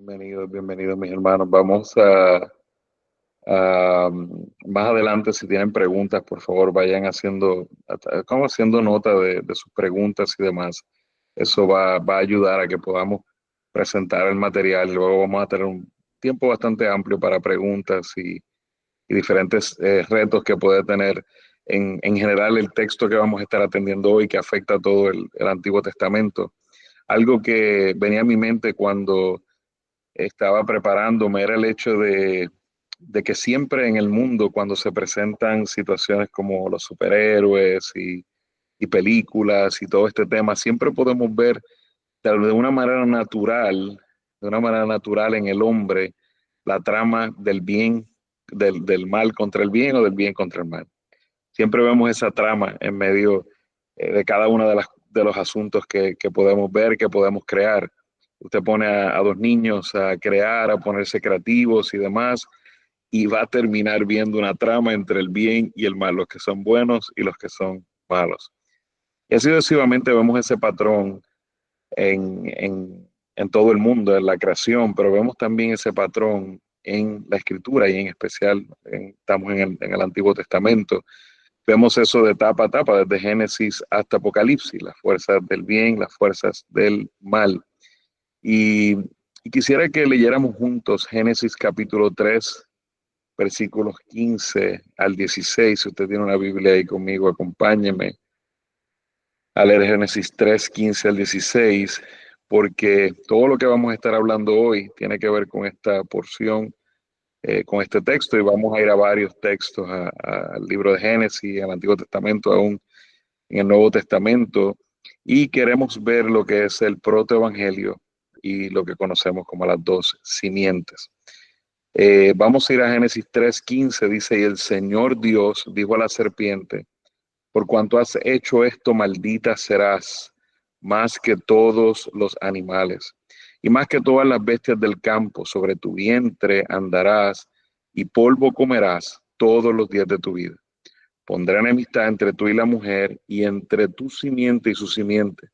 Bienvenidos, bienvenidos mis hermanos. Más adelante, si tienen preguntas, por favor, vayan haciendo nota de sus preguntas y demás. Eso va a ayudar a que podamos presentar el material. Luego vamos a tener un tiempo bastante amplio para preguntas y diferentes retos que puede tener en general el texto que vamos a estar atendiendo hoy, que afecta a todo el Antiguo Testamento. Algo que venía a mi mente cuando estaba preparándome era el hecho de que siempre en el mundo, cuando se presentan situaciones como los superhéroes y películas y todo este tema, siempre podemos ver de una manera natural en el hombre, la trama del bien, del mal contra el bien o del bien contra el mal. Siempre vemos esa trama en medio de cada uno de los asuntos que podemos ver, que podemos crear. Usted pone a dos niños a crear, a ponerse creativos y demás, y va a terminar viendo una trama entre el bien y el mal, los que son buenos y los que son malos. Y así sucesivamente vemos ese patrón en todo el mundo, en la creación, pero vemos también ese patrón en la escritura y en especial estamos en el Antiguo Testamento. Vemos eso de etapa a etapa, desde Génesis hasta Apocalipsis, las fuerzas del bien, las fuerzas del mal. Y, y quisiera que leyéramos juntos Génesis capítulo 3, versículos 15 al 16. Si usted tiene una Biblia ahí conmigo, acompáñeme a leer Génesis 3, 15 al 16, porque todo lo que vamos a estar hablando hoy tiene que ver con esta porción, con este texto, y vamos a ir a varios textos, al libro de Génesis, al Antiguo Testamento, aún en el Nuevo Testamento, y queremos ver lo que es el protoevangelio y lo que conocemos como las dos simientes. Vamos a ir a Génesis 3:15, dice, y el Señor Dios dijo a la serpiente, por cuanto has hecho esto, maldita serás más que todos los animales y más que todas las bestias del campo. Sobre tu vientre andarás y polvo comerás todos los días de tu vida. Pondré enemistad entre tú y la mujer y entre tu simiente y su simiente.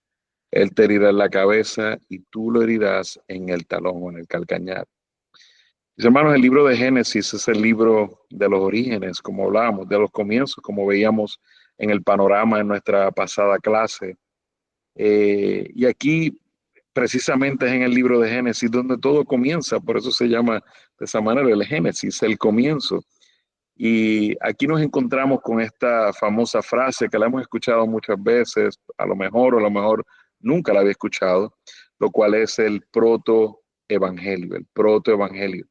Él te herirá en la cabeza y tú lo herirás en el talón o en el calcañar. Mis hermanos, el libro de Génesis es el libro de los orígenes, como hablábamos, de los comienzos, como veíamos en el panorama en nuestra pasada clase. Y aquí precisamente es en el libro de Génesis donde todo comienza, por eso se llama de esa manera el Génesis, el comienzo. Y aquí nos encontramos con esta famosa frase que la hemos escuchado muchas veces, a lo mejor o a lo mejor nunca la había escuchado, lo cual es el protoevangelio, el protoevangelio.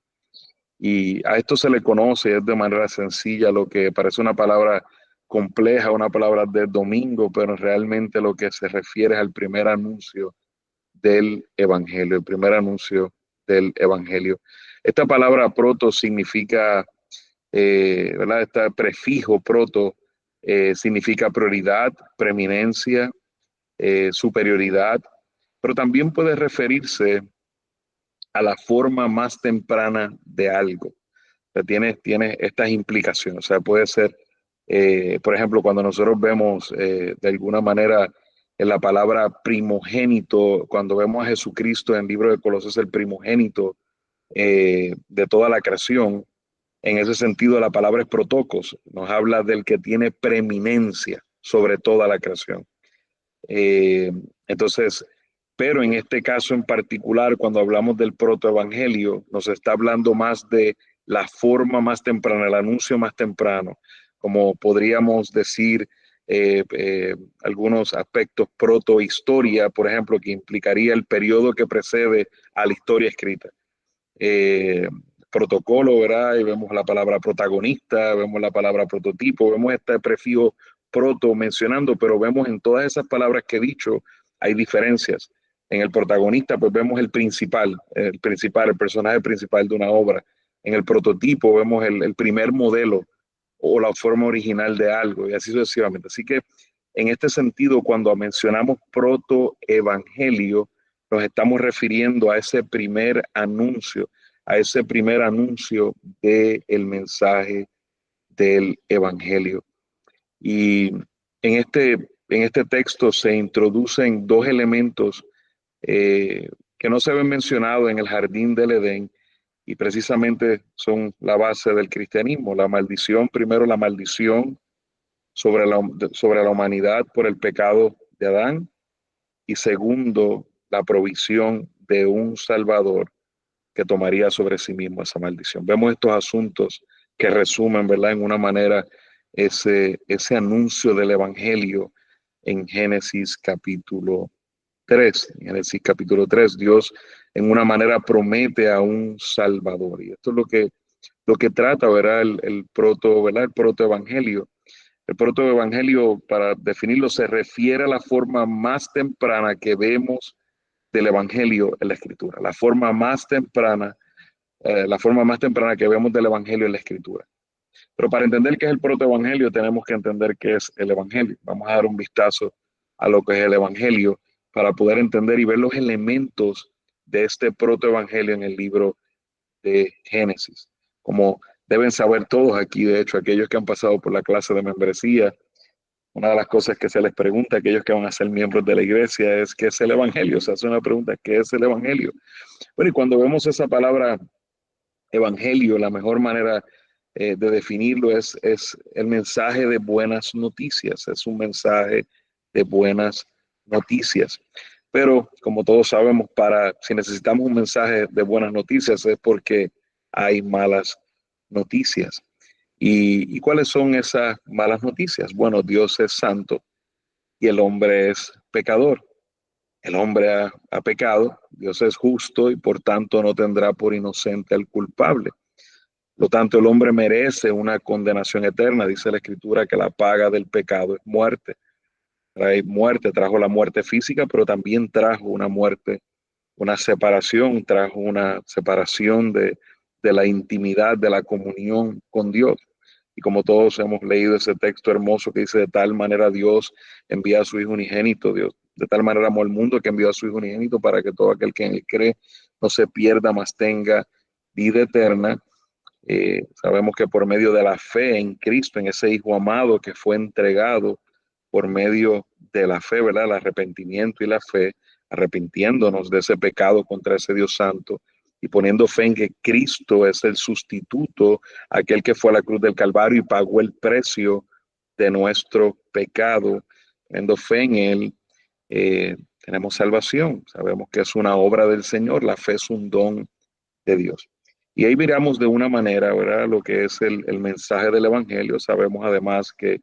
Y a esto se le conoce es de manera sencilla lo que parece una palabra compleja, una palabra de domingo, pero realmente lo que se refiere es al primer anuncio del evangelio, el primer anuncio del evangelio. Esta palabra proto significa, ¿verdad? Este prefijo proto significa prioridad, preeminencia, superioridad, pero también puede referirse a la forma más temprana de algo. O sea, tiene estas implicaciones. O sea, puede ser, por ejemplo, cuando nosotros vemos de alguna manera en la palabra primogénito, cuando vemos a Jesucristo en el libro de Colosenses, el primogénito de toda la creación, en ese sentido la palabra es protocos, nos habla del que tiene preeminencia sobre toda la creación. Eh, entonces, pero en este caso en particular, cuando hablamos del protoevangelio, nos está hablando más de la forma más temprana, el anuncio más temprano, como podríamos decir algunos aspectos protohistoria, por ejemplo, que implicaría el periodo que precede a la historia escrita. Eh, Protocolo, ¿verdad? Y vemos la palabra protagonista, vemos la palabra prototipo, vemos este prefijo proto mencionando, pero vemos en todas esas palabras que he dicho, hay diferencias. En el protagonista, pues vemos el personaje principal de una obra. En el prototipo vemos el primer modelo o la forma original de algo, y así sucesivamente. Así que en este sentido, cuando mencionamos protoevangelio, nos estamos refiriendo a ese primer anuncio del mensaje del evangelio. Y en este texto se introducen dos elementos que no se ven mencionados en el jardín del Edén y precisamente son la base del cristianismo. La maldición, primero la maldición sobre la humanidad por el pecado de Adán y segundo la provisión de un Salvador que tomaría sobre sí mismo esa maldición. Vemos estos asuntos que resumen, ¿verdad?, en una manera ese anuncio del Evangelio en Génesis capítulo 3. En Génesis capítulo 3, Dios en una manera promete a un Salvador. Y esto es lo que trata, ¿verdad?, el protoevangelio. El protoevangelio, para definirlo, se refiere a la forma más temprana que vemos del evangelio en la escritura. La forma más temprana que vemos del evangelio en la escritura. Pero para entender qué es el protoevangelio, tenemos que entender qué es el evangelio. Vamos a dar un vistazo a lo que es el evangelio para poder entender y ver los elementos de este protoevangelio en el libro de Génesis. Como deben saber todos aquí, de hecho, aquellos que han pasado por la clase de membresía, una de las cosas que se les pregunta a aquellos que van a ser miembros de la iglesia es ¿qué es el evangelio? O sea, es una pregunta, ¿qué es el evangelio? Bueno, y cuando vemos esa palabra evangelio, la mejor manera de definirlo es el mensaje de buenas noticias, es un mensaje de buenas noticias. Pero como todos sabemos, si necesitamos un mensaje de buenas noticias es porque hay malas noticias. ¿Y cuáles son esas malas noticias? Bueno, Dios es santo y el hombre es pecador. El hombre ha pecado, Dios es justo y por tanto no tendrá por inocente al culpable. Por lo tanto, el hombre merece una condenación eterna. Dice la Escritura que la paga del pecado es muerte. Trajo la muerte física, pero también trajo una muerte, trajo una separación de la intimidad, de la comunión con Dios. Y como todos hemos leído ese texto hermoso que dice, de tal manera Dios envía a su Hijo unigénito, Dios de tal manera amó al mundo que envió a su Hijo unigénito para que todo aquel que en él cree no se pierda, mas tenga vida eterna. Sabemos que por medio de la fe en Cristo, en ese Hijo amado que fue entregado por medio de la fe, ¿verdad? El arrepentimiento y la fe, arrepintiéndonos de ese pecado contra ese Dios santo y poniendo fe en que Cristo es el sustituto, aquel que fue a la cruz del Calvario y pagó el precio de nuestro pecado. Poniendo fe en Él, tenemos salvación. Sabemos que es una obra del Señor, la fe es un don de Dios. Y ahí miramos de una manera, ¿verdad?, lo que es el mensaje del Evangelio. Sabemos además que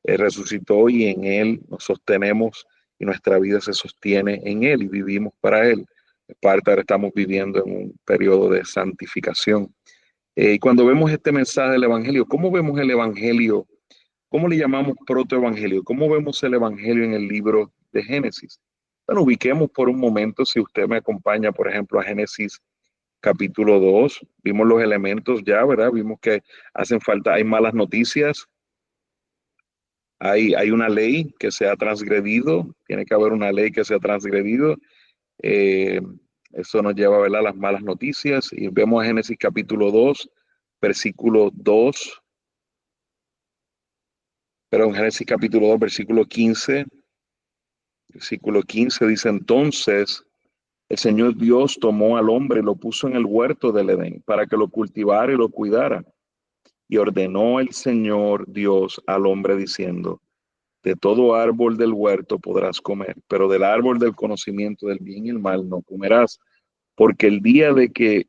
Él resucitó y en Él nos sostenemos y nuestra vida se sostiene en Él y vivimos para Él. En parte ahora estamos viviendo en un periodo de santificación. Y cuando vemos este mensaje del Evangelio, ¿cómo vemos el Evangelio? ¿Cómo le llamamos protoevangelio? ¿Cómo vemos el Evangelio en el libro de Génesis? Bueno, ubiquemos por un momento, si usted me acompaña, por ejemplo, a Génesis capítulo 2, vimos los elementos ya, ¿verdad? Vimos que hacen falta, hay malas noticias, hay una ley que se ha transgredido, tiene que haber una ley que se ha transgredido. Eh, Eso nos lleva, ¿verdad?, a las malas noticias. Y vemos a Génesis capítulo 2, versículo 2, pero en Génesis capítulo 2, versículo 15. Versículo 15 dice, entonces el Señor Dios tomó al hombre y lo puso en el huerto del Edén para que lo cultivara y lo cuidara. Y ordenó el Señor Dios al hombre diciendo, de todo árbol del huerto podrás comer, pero del árbol del conocimiento del bien y el mal no comerás, porque el día que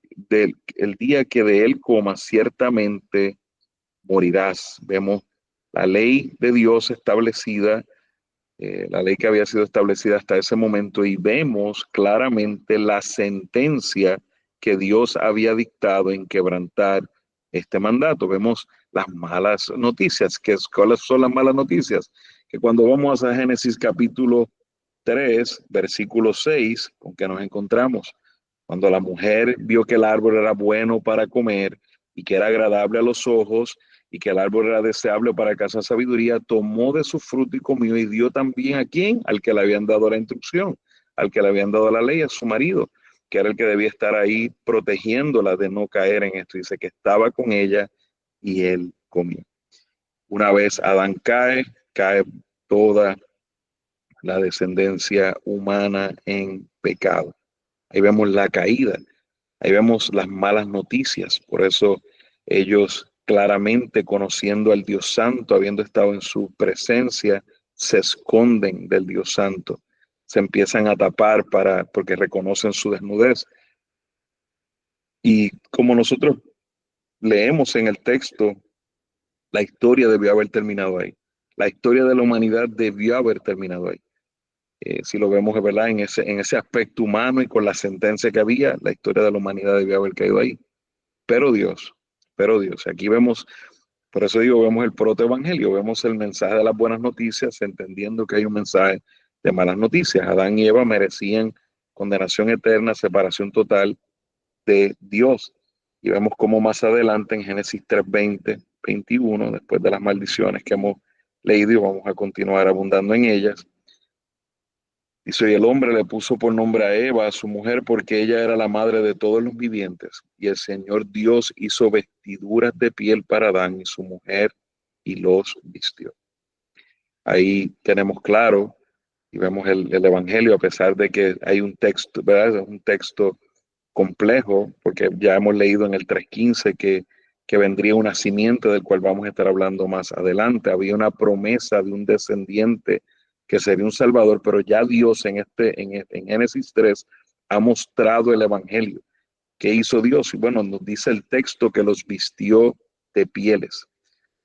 de él comas ciertamente morirás. Vemos la ley de Dios establecida, la ley que había sido establecida hasta ese momento, y vemos claramente la sentencia que Dios había dictado en quebrantar este mandato. Vemos las malas noticias. ¿Cuáles son las malas noticias? Que cuando vamos a Génesis capítulo 3, versículo 6, con que nos encontramos, cuando la mujer vio que el árbol era bueno para comer y que era agradable a los ojos y que el árbol era deseable para alcanzar sabiduría, tomó de su fruto y comió y dio también ¿a quién? Al que le habían dado la instrucción, al que le habían dado la ley, a su marido, que era el que debía estar ahí protegiéndola de no caer en esto. Dice que estaba con ella y él comió. Una vez Adán cae toda la descendencia humana en pecado. ahí vemos la caída, ahí vemos las malas noticias. Por eso ellos claramente conociendo al Dios Santo, habiendo estado en su presencia, se esconden del Dios Santo, se empiezan a tapar porque reconocen su desnudez. Y como nosotros leemos en el texto, la historia debió haber terminado ahí. La historia de la humanidad debió haber terminado ahí. Si lo vemos, ¿verdad? En ese aspecto humano y con la sentencia que había, la historia de la humanidad debió haber caído ahí. Pero Dios, aquí vemos, por eso digo, vemos el protoevangelio, vemos el mensaje de las buenas noticias, entendiendo que hay un mensaje de malas noticias. Adán y Eva merecían condenación eterna, separación total de Dios. Y vemos cómo más adelante en Génesis 3:20, 21, después de las maldiciones que hemos leído y vamos a continuar abundando en ellas, dice: y el hombre le puso por nombre a Eva, a su mujer, porque ella era la madre de todos los vivientes. Y el Señor Dios hizo vestiduras de piel para Adán y su mujer y los vistió. Ahí tenemos claro y vemos el Evangelio, a pesar de que hay un texto, ¿verdad? Es un texto complejo, porque ya hemos leído en el 3:15 que vendría una simiente del cual vamos a estar hablando más adelante. Había una promesa de un descendiente que sería un salvador, pero ya Dios en Génesis 3 ha mostrado el Evangelio. ¿Qué hizo Dios? Y bueno, nos dice el texto que los vistió de pieles,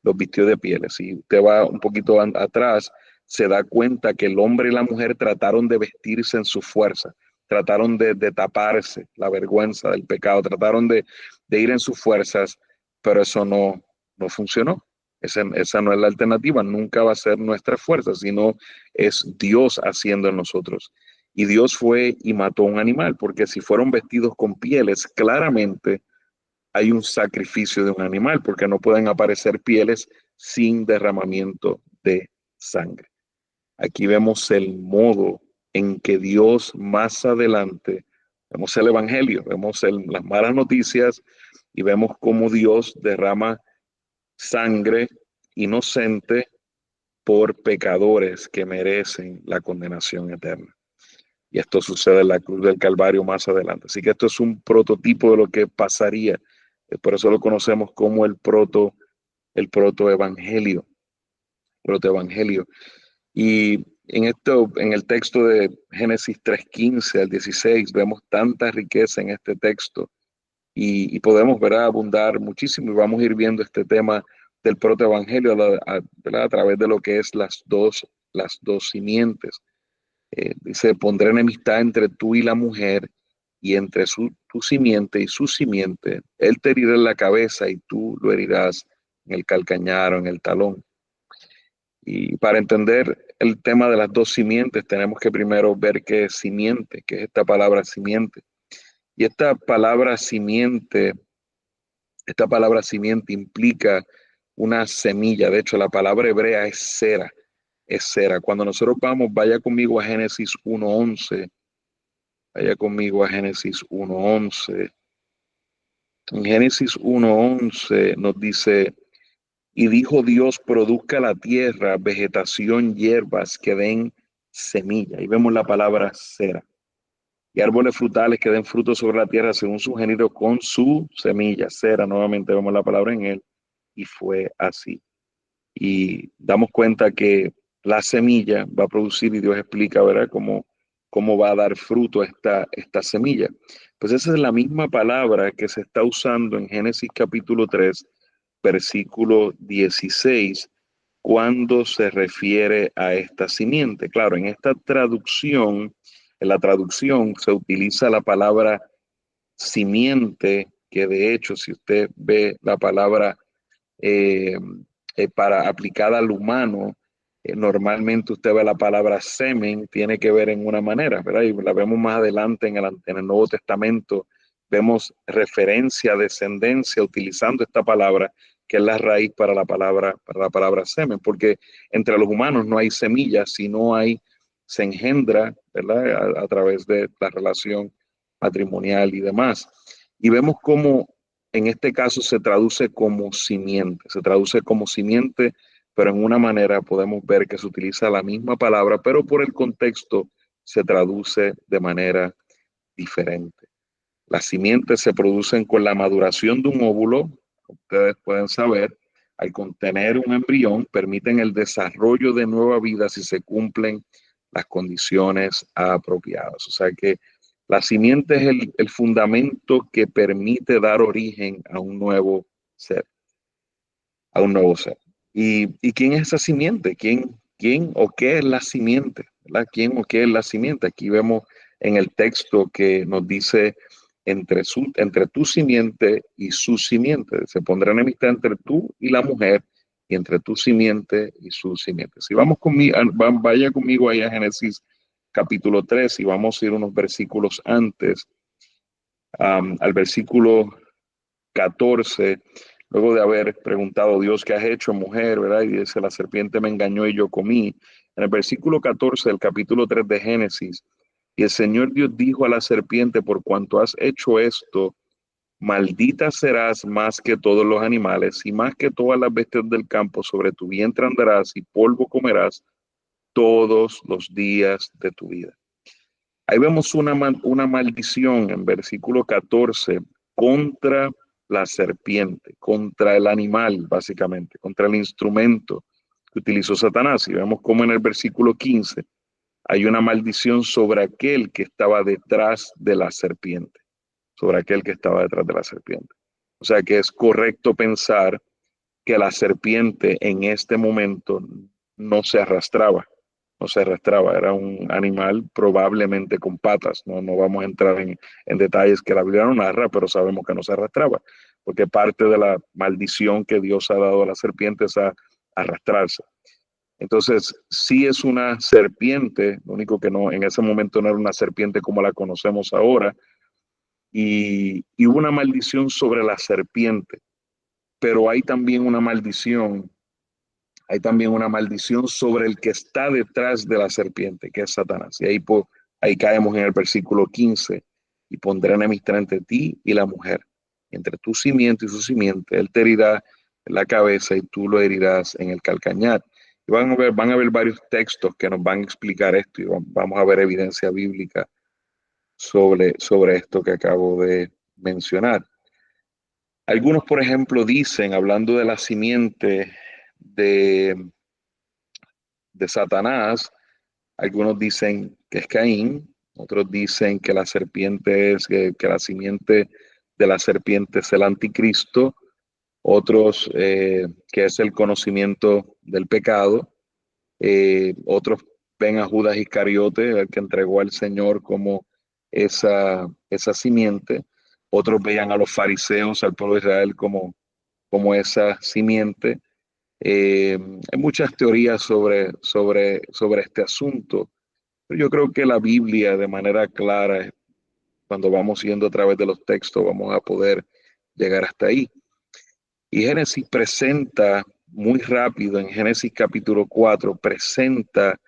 los vistió de pieles. Si usted va un poquito atrás, se da cuenta que el hombre y la mujer trataron de vestirse en su fuerza, trataron de taparse la vergüenza del pecado, trataron de ir en sus fuerzas, pero eso no funcionó. Esa no es la alternativa, nunca va a ser nuestra fuerza, sino es Dios haciendo en nosotros. Y Dios fue y mató a un animal, porque si fueron vestidos con pieles, claramente hay un sacrificio de un animal, porque no pueden aparecer pieles sin derramamiento de sangre. Aquí vemos el modo en que Dios más adelante, vemos el Evangelio, vemos las malas noticias y vemos cómo Dios derrama sangre inocente por pecadores que merecen la condenación eterna. Y esto sucede en la cruz del Calvario más adelante. Así que esto es un prototipo de lo que pasaría. Por eso lo conocemos como el protoevangelio. Protoevangelio. Y en el texto de Génesis 3:15 al 16, vemos tanta riqueza en este texto y podemos ver abundar muchísimo y vamos a ir viendo este tema del protoevangelio a través de lo que es las dos simientes. Dice: pondré enemistad entre tú y la mujer y entre tu simiente y su simiente. Él te herirá en la cabeza y tú lo herirás en el calcañar o en el talón. Y para entender el tema de las dos simientes, tenemos que primero ver qué es simiente, qué es esta palabra simiente. Y esta palabra simiente implica una semilla. De hecho, la palabra hebrea es cera. Es cera. Cuando nosotros vaya conmigo a Génesis 1:11. Vaya conmigo a Génesis 1:11. En Génesis 1:11 nos dice: y dijo Dios, produzca la tierra vegetación, hierbas que den semilla. Y vemos la palabra cera. Y árboles frutales que den frutos sobre la tierra según su género con su semilla. Cera, nuevamente vemos la palabra en él. Y fue así. Y damos cuenta que la semilla va a producir, y Dios explica, ¿verdad?, cómo va a dar fruto esta semilla. Pues esa es la misma palabra que se está usando en Génesis capítulo 3, versículo 16, cuando se refiere a esta simiente. Claro, en la traducción se utiliza la palabra simiente, que de hecho, si usted ve la palabra para aplicada al humano, normalmente usted ve la palabra semen, tiene que ver en una manera, ¿verdad? Y la vemos más adelante en el Nuevo Testamento, vemos referencia a descendencia utilizando esta palabra, que es la raíz para la palabra semen, porque entre los humanos no hay semillas, sino se engendra, ¿verdad?, a través de la relación matrimonial y demás. Y vemos cómo en este caso se traduce como simiente, pero en una manera podemos ver que se utiliza la misma palabra, pero por el contexto se traduce de manera diferente. Las simientes se producen con la maduración de un óvulo. Ustedes pueden saber, al contener un embrión, permiten el desarrollo de nueva vida si se cumplen las condiciones apropiadas. O sea que la simiente es el fundamento que permite dar origen a un nuevo ser, a un nuevo ser. ¿Y quién es esa simiente? ¿Quién o qué es la simiente? ¿Verdad? ¿Quién o qué es la simiente? Aquí vemos en el texto que nos dice entre tu simiente y su simiente. Se pondrá enemistad entre tú y la mujer y entre tu simiente y su simiente. Si vamos conmigo, vaya conmigo ahí a Génesis capítulo 3 y vamos a ir unos versículos antes, al versículo 14, luego de haber preguntado, Dios, ¿qué has hecho, mujer? ¿Verdad? Y dice, la serpiente me engañó y yo comí. En el versículo 14 del capítulo 3 de Génesis, y el Señor Dios dijo a la serpiente, por cuanto has hecho esto, maldita serás más que todos los animales y más que todas las bestias del campo, sobre tu vientre andarás y polvo comerás todos los días de tu vida. Ahí vemos una maldición en versículo 14 contra la serpiente, contra el animal, básicamente, contra el instrumento que utilizó Satanás. Y vemos cómo en el versículo 15 hay una maldición sobre aquel que estaba detrás de la serpiente, sobre aquel que estaba detrás de la serpiente. O sea que es correcto pensar que la serpiente en este momento no se arrastraba, era un animal probablemente con patas, no vamos a entrar en detalles que la Biblia no narra, pero sabemos que no se arrastraba, porque parte de la maldición que Dios ha dado a la serpiente es a arrastrarse. Entonces, sí es una serpiente, lo único que no, en ese momento no era una serpiente como la conocemos ahora, y hubo una maldición sobre la serpiente, pero hay también una maldición sobre el que está detrás de la serpiente, que es Satanás. Y ahí caemos en el versículo 15, y pondré enemistad entre ti y la mujer, entre tu simiente y su simiente. Él te herirá en la cabeza y tú lo herirás en el calcañar. Y van a ver varios textos que nos van a explicar esto, y vamos a ver evidencia bíblica sobre esto que acabo de mencionar. Algunos, por ejemplo, dicen, hablando de la simiente de, de Satanás, algunos dicen que es Caín, otros dicen que la serpiente que la simiente de la serpiente es el anticristo, otros que es el conocimiento del pecado, otros ven a Judas Iscariote, el que entregó al Señor, como esa simiente, otros veían a los fariseos, al pueblo de Israel, como esa simiente. Hay muchas teorías sobre este asunto, pero yo creo que la Biblia de manera clara, cuando vamos yendo a través de los textos, vamos a poder llegar hasta ahí. Y Génesis presenta muy rápido, en Génesis capítulo 4, presenta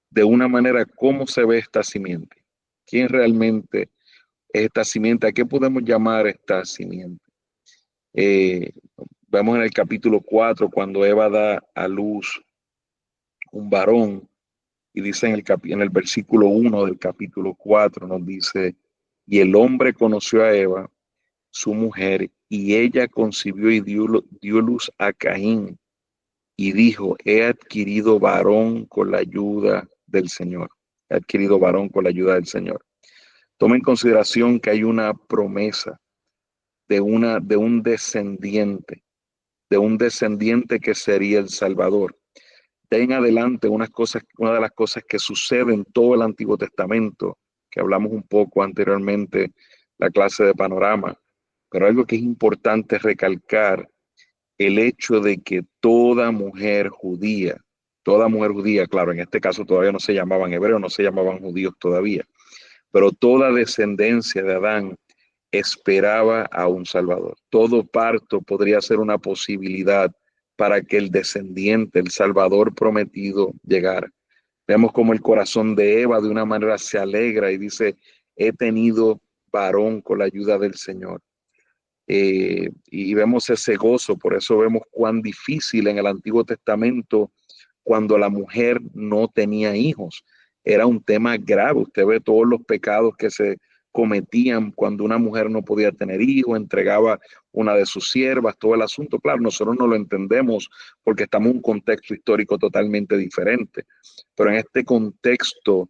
de una manera cómo se ve esta simiente. ¿Quién realmente es esta simiente? ¿A qué podemos llamar esta simiente? Vemos en el capítulo 4 cuando Eva da a luz un varón, y dice en el versículo 1 del capítulo 4, nos dice, y el hombre conoció a Eva, su mujer, y ella concibió y dio luz a Caín, y dijo, he adquirido varón con la ayuda del Señor. He adquirido varón con la ayuda del Señor. Toma en consideración que hay una promesa de de un descendiente que sería el Salvador. De ahí en adelante, una de las cosas que sucede en todo el Antiguo Testamento, que hablamos un poco anteriormente, la clase de panorama, pero algo que es importante recalcar, el hecho de que toda mujer judía, claro, en este caso todavía no se llamaban hebreos, no se llamaban judíos todavía, pero toda descendencia de Adán esperaba a un Salvador. Todo parto podría ser una posibilidad para que el descendiente, el Salvador prometido, llegara. Vemos como el corazón de Eva de una manera se alegra y dice, he tenido varón con la ayuda del Señor. Y vemos ese gozo, por eso vemos cuán difícil en el Antiguo Testamento cuando la mujer no tenía hijos. Era un tema grave. Usted ve todos los pecados cometían cuando una mujer no podía tener hijos, entregaba una de sus siervas, todo el asunto. Claro, nosotros no lo entendemos porque estamos en un contexto histórico totalmente diferente, pero en este contexto,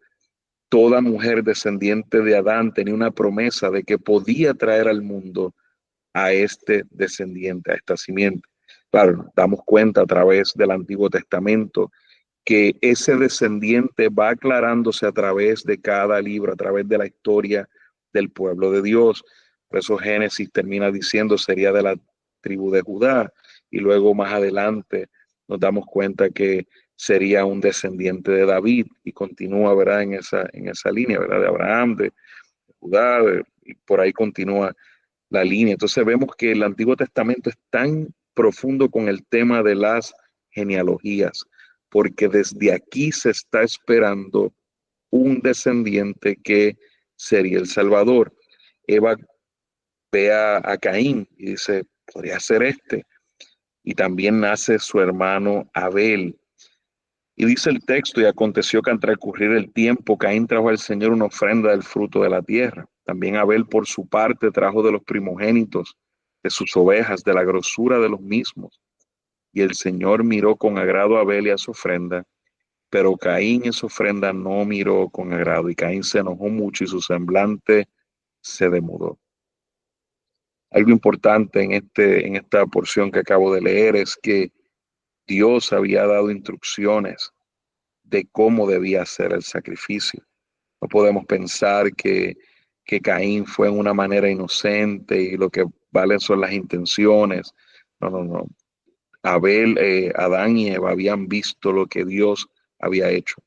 toda mujer descendiente de Adán tenía una promesa de que podía traer al mundo a este descendiente, a esta simiente. Claro, damos cuenta a través del Antiguo Testamento que ese descendiente va aclarándose a través de cada libro, a través de la historia del pueblo de Dios. Por eso Génesis termina diciendo sería de la tribu de Judá, y luego más adelante nos damos cuenta que sería un descendiente de David, y continúa, ¿verdad?, en esa línea, ¿verdad?, de Abraham, de Judá, y por ahí continúa la línea. Entonces vemos que el Antiguo Testamento es tan profundo con el tema de las genealogías, porque desde aquí se está esperando un descendiente que sería el Salvador. Eva ve a Caín y dice, podría ser este. Y también nace su hermano Abel. Y dice el texto, y aconteció que al transcurrir el tiempo, Caín trajo al Señor una ofrenda del fruto de la tierra. También Abel por su parte trajo de los primogénitos de sus ovejas, de la grosura de los mismos. Y el Señor miró con agrado a Abel y a su ofrenda, pero Caín en su ofrenda no miró con agrado. Y Caín se enojó mucho y su semblante se demudó. Algo importante en esta porción que acabo de leer es que Dios había dado instrucciones de cómo debía ser el sacrificio. No podemos pensar que Caín fue en una manera inocente y lo que valen son las intenciones. No, no, no. Abel, Adán y Eva habían visto lo que Dios había hecho.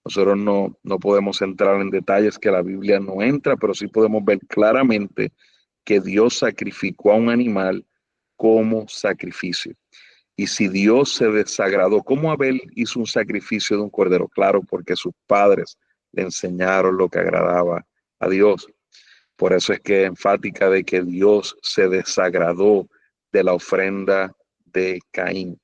Nosotros no podemos entrar en detalles que la Biblia no entra, pero sí podemos ver claramente que Dios sacrificó a un animal como sacrificio. Y si Dios se desagradó, ¿cómo Abel hizo un sacrificio de un cordero? Claro, porque sus padres le enseñaron lo que agradaba a Dios. Por eso es que es enfática de que Dios se desagradó de la ofrenda de Caín.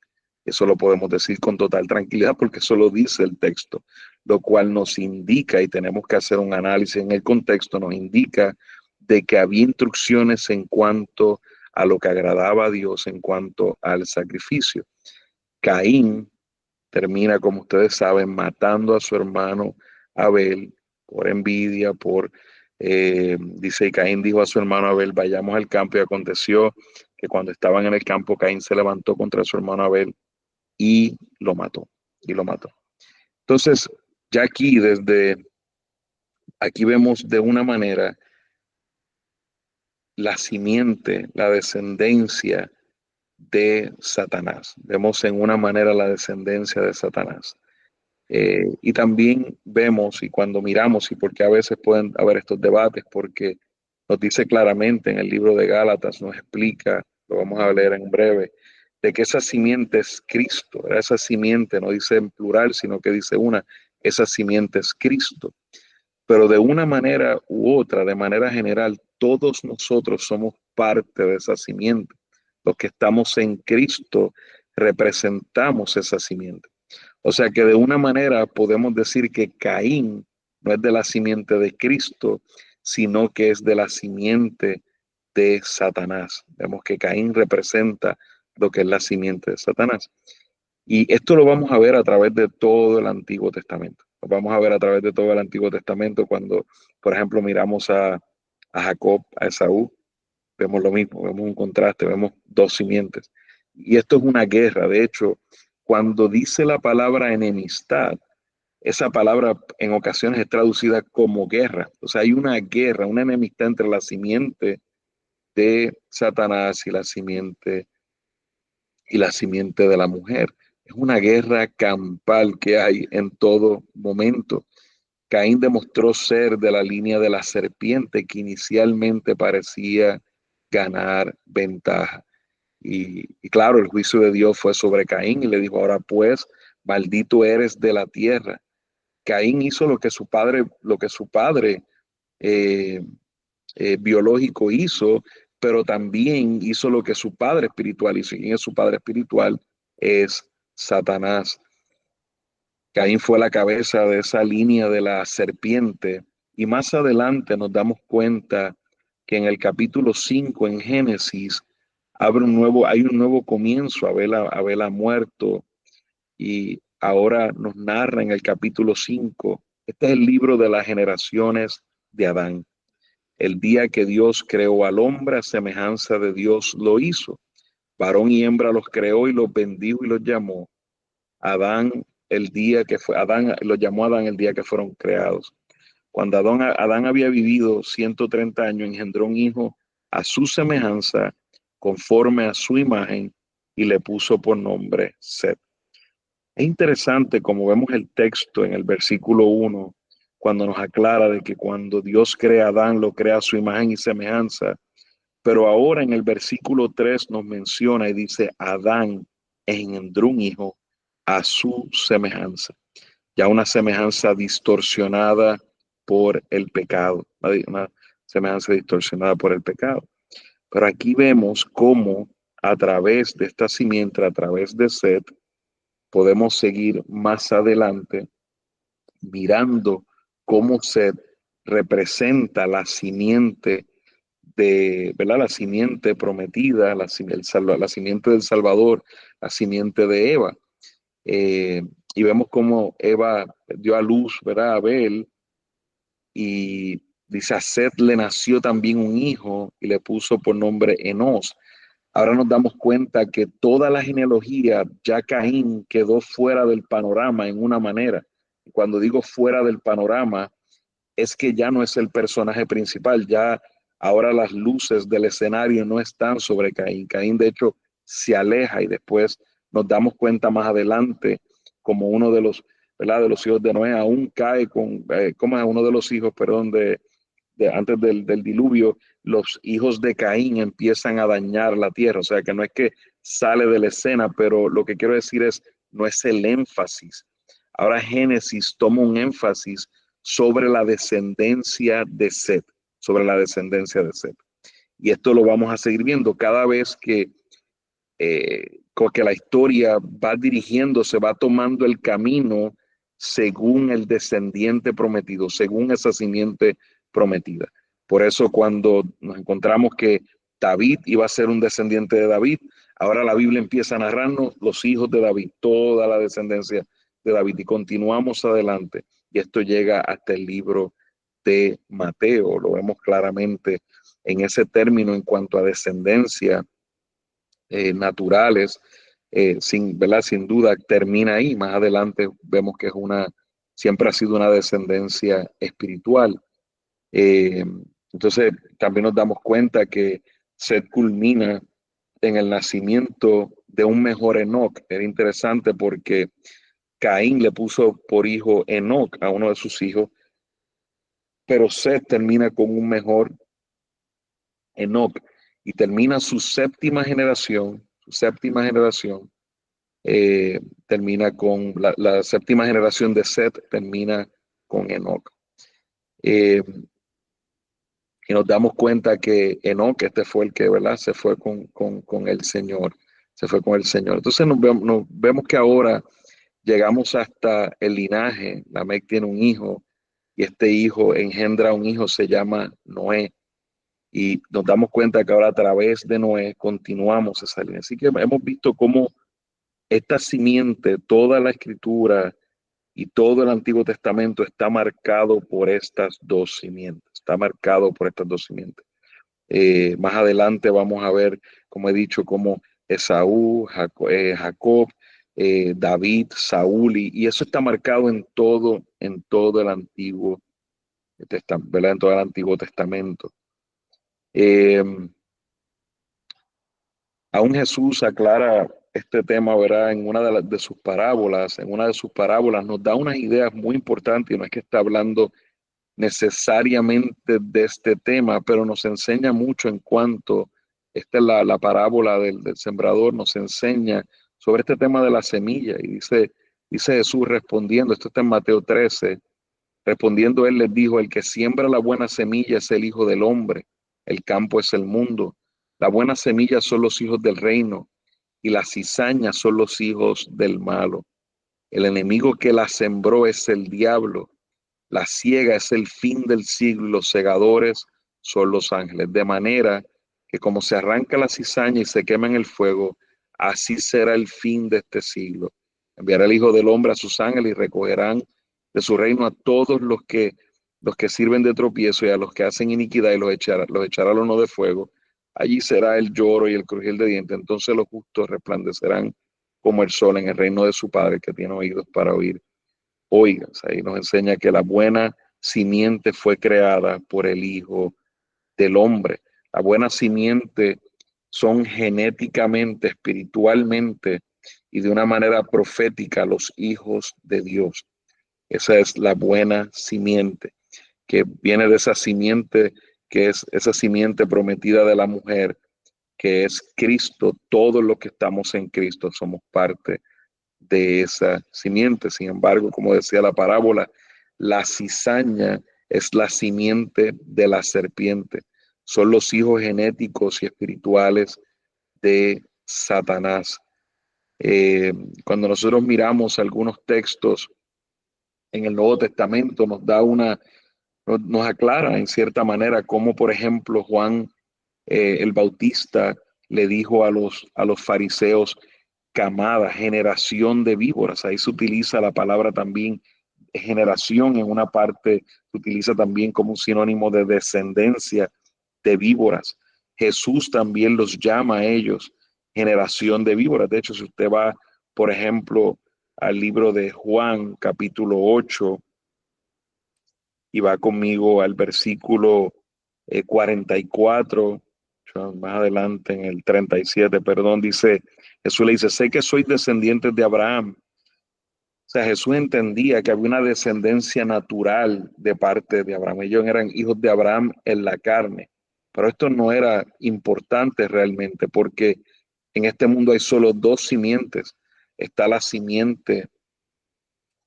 Eso lo podemos decir con total tranquilidad porque eso lo dice el texto, lo cual nos indica, y tenemos que hacer un análisis en el contexto, nos indica de que había instrucciones en cuanto a lo que agradaba a Dios en cuanto al sacrificio. Caín termina, como ustedes saben, matando a su hermano Abel por envidia, dice, Caín dijo a su hermano Abel, vayamos al campo, y aconteció que cuando estaban en el campo, Caín se levantó contra su hermano Abel y lo mató, Entonces, ya aquí vemos de una manera la simiente, la descendencia de Satanás. Vemos en una manera la descendencia de Satanás. Y también vemos, y cuando miramos, y porque a veces pueden haber estos debates, porque nos dice claramente en el libro de Gálatas, nos explica, lo vamos a leer en breve, de que esa simiente es Cristo. Esa simiente no dice en plural, sino que dice esa simiente es Cristo. Pero de una manera u otra, de manera general, todos nosotros somos parte de esa simiente. Los que estamos en Cristo representamos esa simiente. O sea que de una manera podemos decir que Caín no es de la simiente de Cristo, sino que es de la simiente de Satanás. Vemos que Caín representa lo que es la simiente de Satanás. Y esto lo vamos a ver a través de todo el Antiguo Testamento. Lo vamos a ver a través de todo el Antiguo Testamento cuando, por ejemplo, miramos a Jacob, a Esaú, vemos lo mismo, vemos un contraste, vemos dos simientes. Y esto es una guerra. De hecho, cuando dice la palabra enemistad, esa palabra en ocasiones es traducida como guerra. O sea, hay una guerra, una enemistad entre la simiente de Satanás y la simiente de la mujer. Es una guerra campal que hay en todo momento. Caín demostró ser de la línea de la serpiente que inicialmente parecía ganar ventaja. Y claro, el juicio de Dios fue sobre Caín y le dijo, ahora pues, maldito eres de la tierra. Caín hizo lo que su padre eh, biológico hizo, pero también hizo lo que su padre espiritual hizo. ¿Y quién es su padre espiritual? Es Satanás. Caín fue la cabeza de esa línea de la serpiente Y más adelante nos damos cuenta que en el capítulo 5 en Génesis hay un nuevo comienzo. Abel ha muerto y ahora nos narra en el capítulo 5. Este es el libro de las generaciones de Adán. El día que Dios creó al hombre, a semejanza de Dios lo hizo. Varón y hembra los creó y los bendijo y los llamó. Adán los llamó Adán el día que fueron creados. Cuando Adán había vivido 130 años, engendró un hijo a su semejanza, conforme a su imagen, y le puso por nombre Set. Es interesante como vemos el texto en el versículo 1, cuando nos aclara de que cuando Dios crea a Adán, lo crea a su imagen y semejanza. Pero ahora en el versículo 3 nos menciona y dice, Adán engendró un hijo a su semejanza. Ya una semejanza distorsionada por el pecado, una semejanza distorsionada por el pecado. Pero aquí vemos cómo a través de esta simiente, a través de Set, podemos seguir más adelante mirando cómo Set representa la simiente ¿verdad? La simiente prometida, la simiente del Salvador, la simiente de Eva. Y vemos cómo Eva dio a luz, ¿verdad? A Abel, y dice, a Set le nació también un hijo y le puso por nombre Enos. Ahora nos damos cuenta que toda la genealogía, ya Caín quedó fuera del panorama en una manera. Cuando digo fuera del panorama, es que ya no es el personaje principal, ya ahora las luces del escenario no están sobre Caín. Caín, de hecho, se aleja y después nos damos cuenta más adelante como uno de los, ¿verdad? De los hijos de Noé aún cae como es uno de los hijos, perdón, antes del diluvio, los hijos de Caín empiezan a dañar la tierra. O sea, que no es que sale de la escena, pero lo que quiero decir es, no es el énfasis. Ahora Génesis toma un énfasis sobre la descendencia de Set, sobre la descendencia de Set. Y esto lo vamos a seguir viendo cada vez que la historia va dirigiéndose, va tomando el camino según el descendiente prometido, según esa simiente prometida. Por eso cuando nos encontramos que David iba a ser un descendiente de David, ahora la Biblia empieza a narrarnos los hijos de David, toda la descendencia de David, y continuamos adelante. Y esto llega hasta el libro de Mateo. Lo vemos claramente en ese término en cuanto a descendencia naturales, ¿verdad? Sin duda termina ahí. Más adelante vemos que siempre ha sido una descendencia espiritual. Entonces también nos damos cuenta que Set culmina en el nacimiento de un mejor Enoc. Era interesante porque Caín le puso por hijo Enoc a uno de sus hijos, pero Set termina con un mejor Enoc y termina su séptima generación, termina con la séptima generación de Set, termina con Enoc. Y nos damos cuenta que Enoc, este fue el que, ¿verdad? Se fue con el Señor, se fue con el Señor. Entonces nos vemos que ahora llegamos hasta el linaje. Lamec tiene un hijo y este hijo engendra un hijo, se llama Noé. Y nos damos cuenta que ahora a través de Noé continuamos esa línea. Así que hemos visto cómo esta simiente, toda la escritura y todo el Antiguo Testamento está marcado por estas dos simientes. Está marcado por estas dos simientes. Más adelante vamos a ver, como he dicho, como Esaú, Jacob, David, Saúl, y eso está marcado en todo el Antiguo Testamento, ¿verdad? En todo el Antiguo Testamento. Aún Jesús aclara este tema, ¿verdad? En una de sus parábolas, nos da unas ideas muy importantes, y no es que está hablando necesariamente de este tema, pero nos enseña mucho en cuanto, esta es la parábola del sembrador, nos enseña sobre este tema de la semilla, y dice Jesús respondiendo, esto está en Mateo 13, respondiendo él les dijo, el que siembra la buena semilla es el Hijo del Hombre, el campo es el mundo, la buena semilla son los hijos del reino, y las cizañas son los hijos del malo. El enemigo que la sembró es el diablo. La siega es el fin del siglo y los segadores son los ángeles. De manera que como se arranca la cizaña y se quema en el fuego, así será el fin de este siglo. Enviará el Hijo del Hombre a sus ángeles y recogerán de su reino a todos los que sirven de tropiezo y a los que hacen iniquidad y los echará al horno de fuego. Allí será el lloro y el crujir de dientes. Entonces los justos resplandecerán como el sol en el reino de su Padre, que tiene oídos para oír. Oigan, ahí nos enseña que la buena simiente fue creada por el Hijo del Hombre. La buena simiente son genéticamente, espiritualmente y de una manera profética los hijos de Dios. Esa es la buena simiente, que viene de esa simiente, que es esa simiente prometida de la mujer, que es Cristo. Todos los que estamos en Cristo somos parte de esa simiente. Sin embargo, como decía la parábola, la cizaña es la simiente de la serpiente. Son los hijos genéticos y espirituales de Satanás. Cuando nosotros miramos algunos textos en el Nuevo Testamento, nos aclara en cierta manera cómo, por ejemplo, Juan el Bautista le dijo a los fariseos, camada, generación de víboras. Ahí se utiliza la palabra también generación, en una parte se utiliza también como un sinónimo de descendencia de víboras. Jesús también los llama a ellos generación de víboras. De hecho, si usted va, por ejemplo, al libro de Juan, capítulo 8, y va conmigo al versículo 44, más adelante en el 37, perdón, dice, Jesús le dice, sé que sois descendientes de Abraham. O sea, Jesús entendía que había una descendencia natural de parte de Abraham. Ellos eran hijos de Abraham en la carne, pero esto no era importante realmente, porque en este mundo hay solo dos simientes. Está la simiente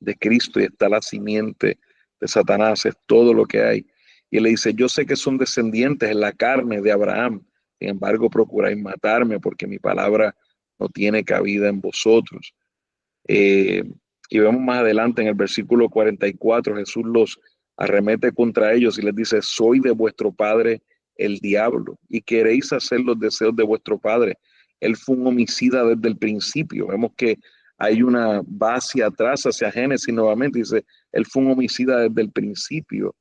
de Cristo y está la simiente de Satanás, es todo lo que hay. Y él le dice, yo sé que son descendientes en la carne de Abraham, sin embargo procuráis matarme porque mi palabra no tiene cabida en vosotros. Eh, y vemos más adelante en el versículo 44, Jesús los arremete contra ellos y les dice, soy de vuestro padre el diablo y queréis hacer los deseos de vuestro padre. Él fue un homicida desde el principio. Vemos que hay una base atrás hacia Génesis nuevamente. Dice, él fue un homicida desde el principio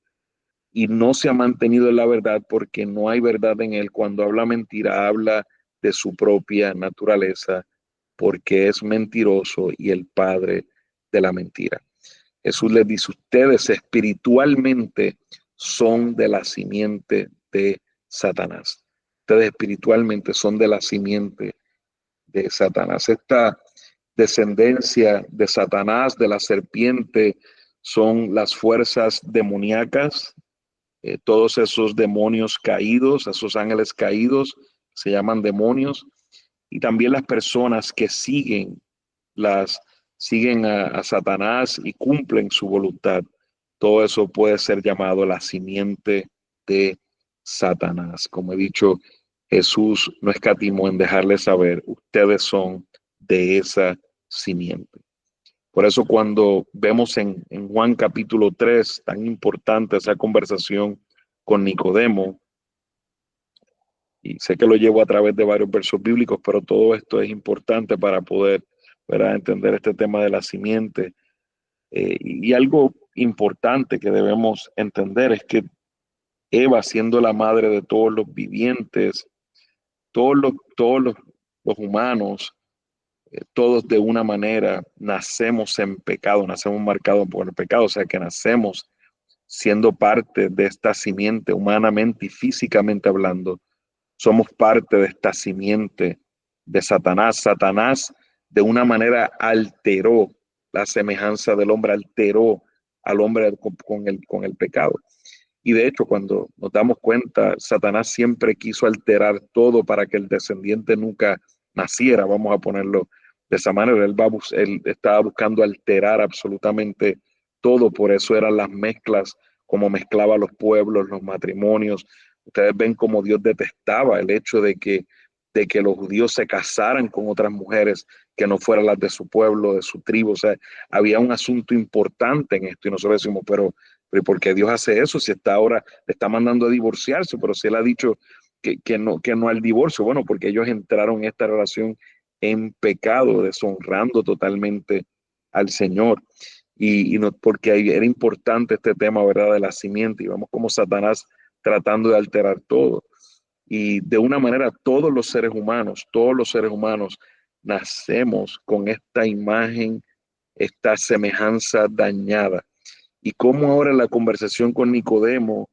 y no se ha mantenido en la verdad porque no hay verdad en él. Cuando habla mentira, habla de su propia naturaleza porque es mentiroso y el padre de la mentira. Jesús les dice, ustedes espiritualmente son de la simiente de Satanás. Ustedes espiritualmente son de la simiente de Satanás. Esta descendencia de Satanás, de la serpiente, son las fuerzas demoníacas, todos esos demonios caídos, esos ángeles caídos, se llaman demonios, y también las personas que siguen a Satanás y cumplen su voluntad. Todo eso puede ser llamado la simiente de Satanás. Como he dicho, Jesús no escatimó en dejarles saber, ustedes son de esa simiente. Por eso cuando vemos en Juan capítulo 3, tan importante esa conversación con Nicodemo, y sé que lo llevo a través de varios versos bíblicos, pero todo esto es importante para poder, ¿verdad?, entender este tema de la simiente. Y algo importante que debemos entender es que Eva, siendo la madre de todos los vivientes, todos los humanos, todos de una manera nacemos en pecado, nacemos marcados por el pecado, o sea que nacemos siendo parte de esta simiente humanamente y físicamente hablando. Somos parte de esta simiente de Satanás. Satanás de una manera alteró la semejanza del hombre, alteró al hombre con el pecado. Y de hecho, cuando nos damos cuenta, Satanás siempre quiso alterar todo para que el descendiente nunca naciera, vamos a ponerlo de esa manera. Él estaba buscando alterar absolutamente todo, por eso eran las mezclas, como mezclaba los pueblos, los matrimonios. Ustedes ven cómo Dios detestaba el hecho de que los judíos se casaran con otras mujeres que no fueran las de su pueblo, de su tribu. O sea, había un asunto importante en esto y nosotros decimos, pero Pero ¿por qué Dios hace eso? Si está ahora, le está mandando a divorciarse, pero si él ha dicho que no al divorcio. Bueno, porque ellos entraron en esta relación en pecado, deshonrando totalmente al Señor. Y no, porque era importante este tema, ¿verdad? De la simiente. Y vamos como Satanás tratando de alterar todo. Y de una manera, todos los seres humanos nacemos con esta imagen, esta semejanza dañada. Y como ahora en la conversación con Nicodemo,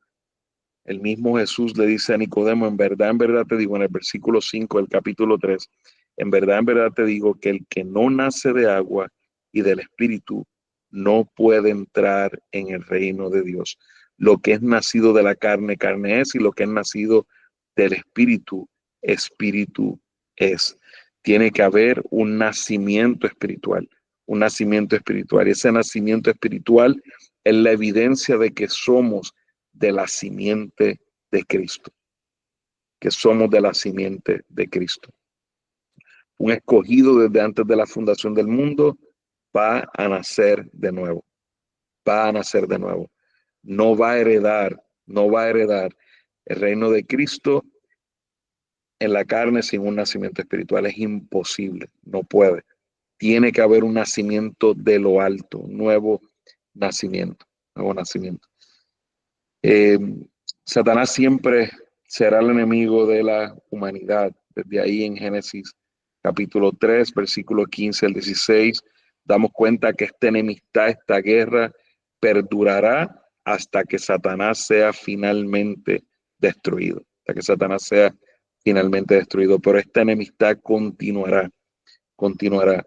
el mismo Jesús le dice a Nicodemo, en verdad te digo, en el versículo 5 del capítulo 3, en verdad te digo que el que no nace de agua y del Espíritu no puede entrar en el reino de Dios. Lo que es nacido de la carne, carne es, y lo que es nacido del Espíritu, Espíritu es. Tiene que haber un nacimiento espiritual, un nacimiento espiritual. Y ese nacimiento espiritual es la evidencia de que somos de la simiente de Cristo, que somos de la simiente de Cristo. Un escogido desde antes de la fundación del mundo va a nacer de nuevo, va a nacer de nuevo. No va a heredar el reino de Cristo en la carne sin un nacimiento espiritual. Es imposible, no puede. Tiene que haber un nacimiento de lo alto, un nuevo nacimiento, nuevo nacimiento. Eh, Satanás siempre será el enemigo de la humanidad. Desde ahí en Génesis capítulo 3, versículo 15 al 16, damos cuenta que esta enemistad, esta guerra, perdurará hasta que Satanás sea finalmente destruido, hasta que Satanás sea finalmente destruido. Pero esta enemistad continuará, continuará.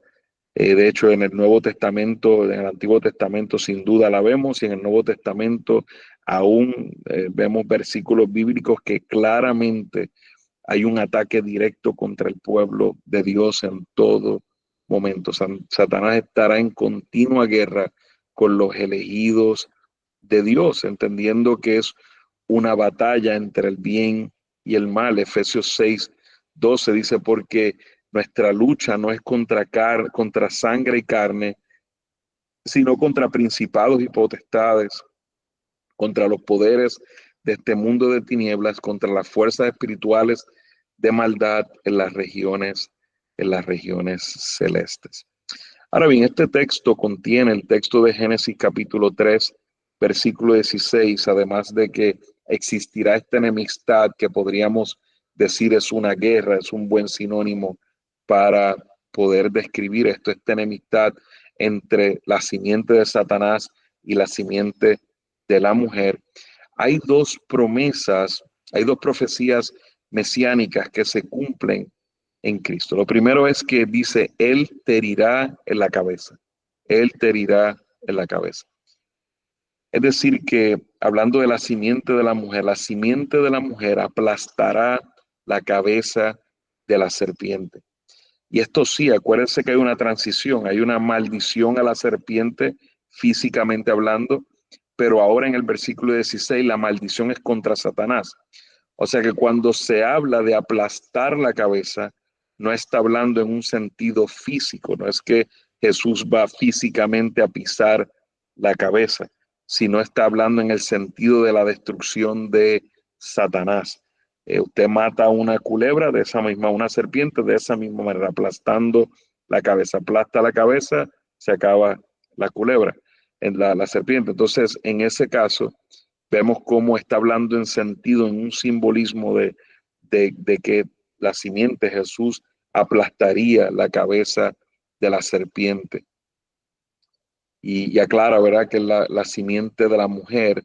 De hecho, en el Nuevo Testamento, en el Antiguo Testamento sin duda la vemos, y en el Nuevo Testamento aún vemos versículos bíblicos que claramente hay un ataque directo contra el pueblo de Dios en todo momento. Satanás estará en continua guerra con los elegidos de Dios, entendiendo que es una batalla entre el bien y el mal. Efesios 6:12 dice, porque nuestra lucha no es contra sangre y carne, sino contra principados y potestades, contra los poderes de este mundo de tinieblas, contra las fuerzas espirituales de maldad en las regiones celestes. Ahora bien, este texto contiene el texto de Génesis capítulo 3, versículo 16, además de que existirá esta enemistad que podríamos decir es una guerra, es un buen sinónimo para poder describir esto, esta enemistad entre la simiente de Satanás y la simiente de la mujer. Hay dos promesas, hay dos profecías mesiánicas que se cumplen en Cristo. Lo primero es que dice, Él te herirá en la cabeza. Él te herirá en la cabeza. Es decir, que hablando de la simiente de la mujer aplastará la cabeza de la serpiente. Y esto sí, acuérdense que hay una transición, hay una maldición a la serpiente físicamente hablando, pero ahora en el versículo 16 la maldición es contra Satanás. O sea que cuando se habla de aplastar la cabeza, no está hablando en un sentido físico, no es que Jesús va físicamente a pisar la cabeza, sino está hablando en el sentido de la destrucción de Satanás. Usted mata una culebra de esa misma, una serpiente de esa misma manera, aplastando la cabeza, aplasta la cabeza, se acaba la culebra, en la serpiente. Entonces, en ese caso, vemos cómo está hablando en sentido, en un simbolismo de que la simiente Jesús aplastaría la cabeza de la serpiente. Y aclara, ¿verdad?, que la simiente de la mujer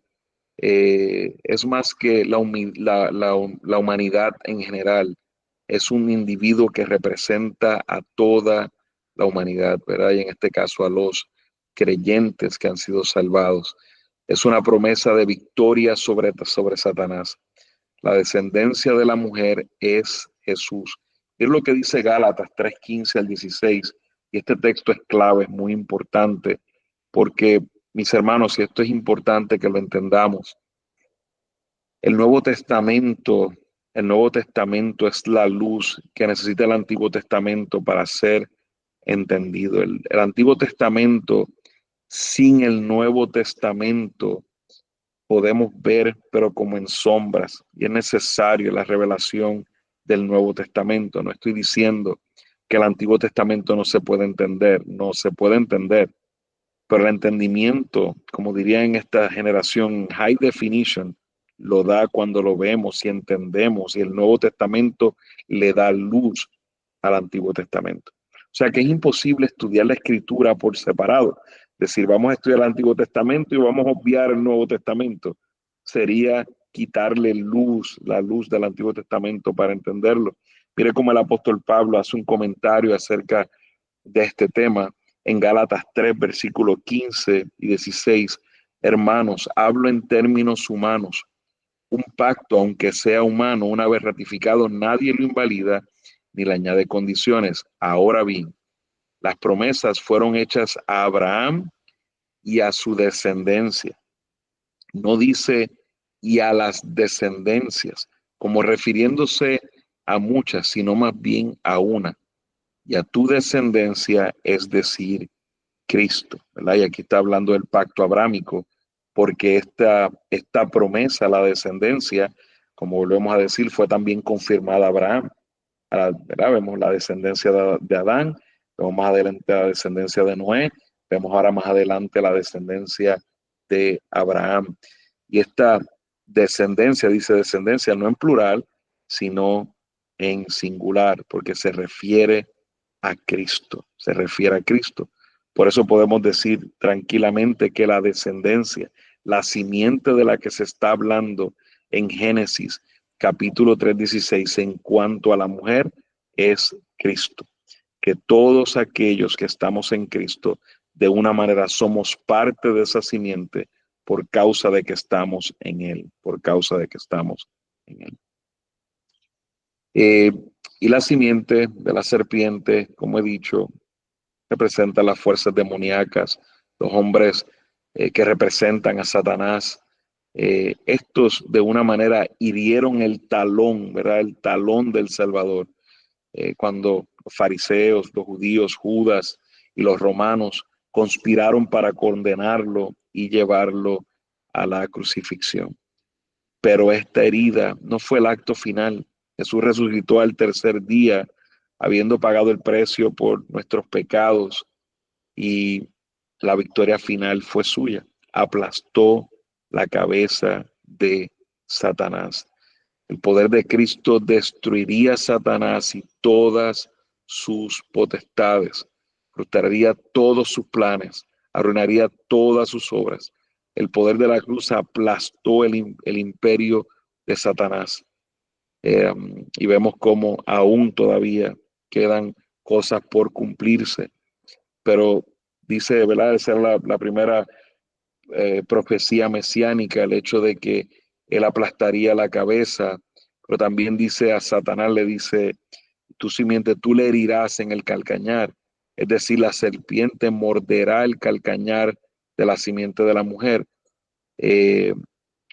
es más que la humanidad en general. Es un individuo que representa a toda la humanidad, ¿verdad? Y en este caso a los creyentes que han sido salvados. Es una promesa de victoria sobre Satanás. La descendencia de la mujer es Jesús. Es lo que dice Gálatas 3:15 al 16. Y este texto es clave, es muy importante, porque, mis hermanos, y esto es importante que lo entendamos, el Nuevo Testamento, el Nuevo Testamento es la luz que necesita el Antiguo Testamento para ser entendido. El Antiguo Testamento sin el Nuevo Testamento podemos ver, pero como en sombras, y es necesario la revelación del Nuevo Testamento. No estoy diciendo que el Antiguo Testamento no se puede entender, no se puede entender, pero el entendimiento, como diría en esta generación, high definition, lo da cuando lo vemos y entendemos, y el Nuevo Testamento le da luz al Antiguo Testamento. O sea que es imposible estudiar la Escritura por separado. Decir, vamos a estudiar el Antiguo Testamento y vamos a obviar el Nuevo Testamento. Sería quitarle luz, la luz del Antiguo Testamento para entenderlo. Mire cómo el apóstol Pablo hace un comentario acerca de este tema en Gálatas 3, versículos 15 y 16. Hermanos, hablo en términos humanos. Un pacto, aunque sea humano, una vez ratificado, nadie lo invalida ni le añade condiciones. Ahora bien, las promesas fueron hechas a Abraham y a su descendencia. No dice y a las descendencias, como refiriéndose a muchas, sino más bien a una. Y a tu descendencia, es decir, Cristo, ¿verdad? Y aquí está hablando del pacto abrámico, porque esta promesa, la descendencia, como volvemos a decir, fue también confirmada a Abraham, ¿verdad? Vemos la descendencia de Adán, vemos más adelante la descendencia de Noé, vemos ahora más adelante la descendencia de Abraham. Y esta descendencia, dice descendencia, no en plural, sino en singular, porque se refiere a Cristo, se refiere a Cristo. Por eso podemos decir tranquilamente que la descendencia, la simiente de la que se está hablando en Génesis capítulo 3:16 en cuanto a la mujer es Cristo. Que todos aquellos que estamos en Cristo, de una manera somos parte de esa simiente por causa de que estamos en Él, por causa de que estamos en Él. Y la simiente de la serpiente, como he dicho, representa las fuerzas demoníacas, los hombres que representan a Satanás. Estos de una manera hirieron el talón, ¿verdad? El talón del Salvador. Cuando los fariseos, los judíos, Judas y los romanos conspiraron para condenarlo y llevarlo a la crucifixión. Pero esta herida no fue el acto final. Jesús resucitó al tercer día, habiendo pagado el precio por nuestros pecados, y la victoria final fue suya. Aplastó la cabeza de Satanás. El poder de Cristo destruiría a Satanás y todas sus potestades, frustraría todos sus planes, arruinaría todas sus obras. El poder de la cruz aplastó el imperio de Satanás. Y vemos cómo aún todavía quedan cosas por cumplirse. Pero dice, ¿verdad? Esa es la primera profecía mesiánica, el hecho de que él aplastaría la cabeza, pero también dice a Satanás, le dice, tu simiente, tú le herirás en el calcañar. Es decir, la serpiente morderá el calcañar de la simiente de la mujer. Eh,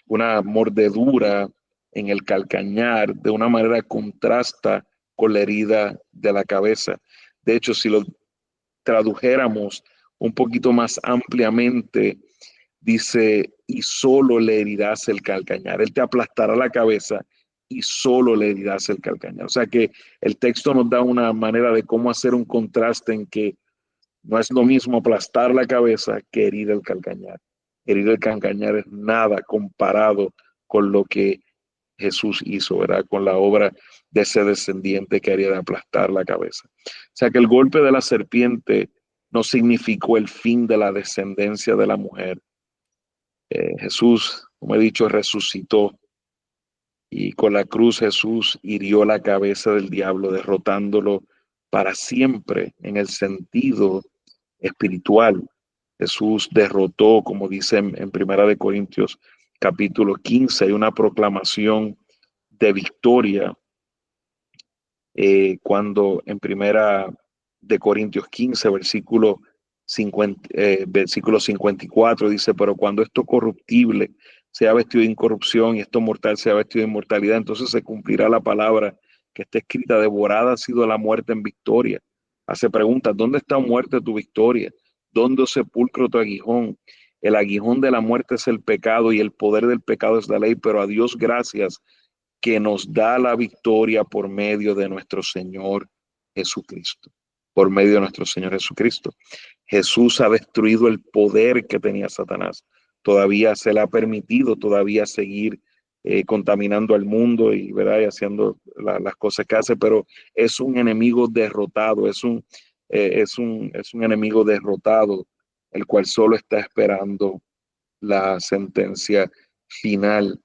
una mordedura en el calcañar de una manera contrasta con la herida de la cabeza. De hecho, si lo tradujéramos un poquito más ampliamente, dice, y solo le herirás el calcañar. Él te aplastará la cabeza y solo le herirás el calcañar. O sea que el texto nos da una manera de cómo hacer un contraste en que no es lo mismo aplastar la cabeza que herir el calcañar. Herir el calcañar es nada comparado con lo que Jesús hizo, ¿verdad? Con la obra de ese descendiente que haría de aplastar la cabeza. O sea que el golpe de la serpiente no significó el fin de la descendencia de la mujer. Jesús, como he dicho, resucitó, y con la cruz Jesús hirió la cabeza del diablo, derrotándolo para siempre en el sentido espiritual. Jesús derrotó, como dice en Primera de Corintios capítulo 15, hay una proclamación de victoria cuando en Primera de Corintios 15, versículo 54 dice, pero cuando esto corruptible sea vestido de incorrupción y esto mortal sea vestido de inmortalidad, entonces se cumplirá la palabra que está escrita, devorada ha sido la muerte en victoria. Hace preguntas, ¿dónde está muerte tu victoria? ¿Dónde, oh sepulcro, tu aguijón? El aguijón de la muerte es el pecado y el poder del pecado es la ley, pero a Dios gracias que nos da la victoria por medio de nuestro Señor Jesucristo. Por medio de nuestro Señor Jesucristo. Jesús ha destruido el poder que tenía Satanás. Todavía se le ha permitido todavía seguir contaminando al mundo y, ¿verdad? Y haciendo las cosas que hace, pero es un enemigo derrotado, es un enemigo derrotado, el cual solo está esperando la sentencia final.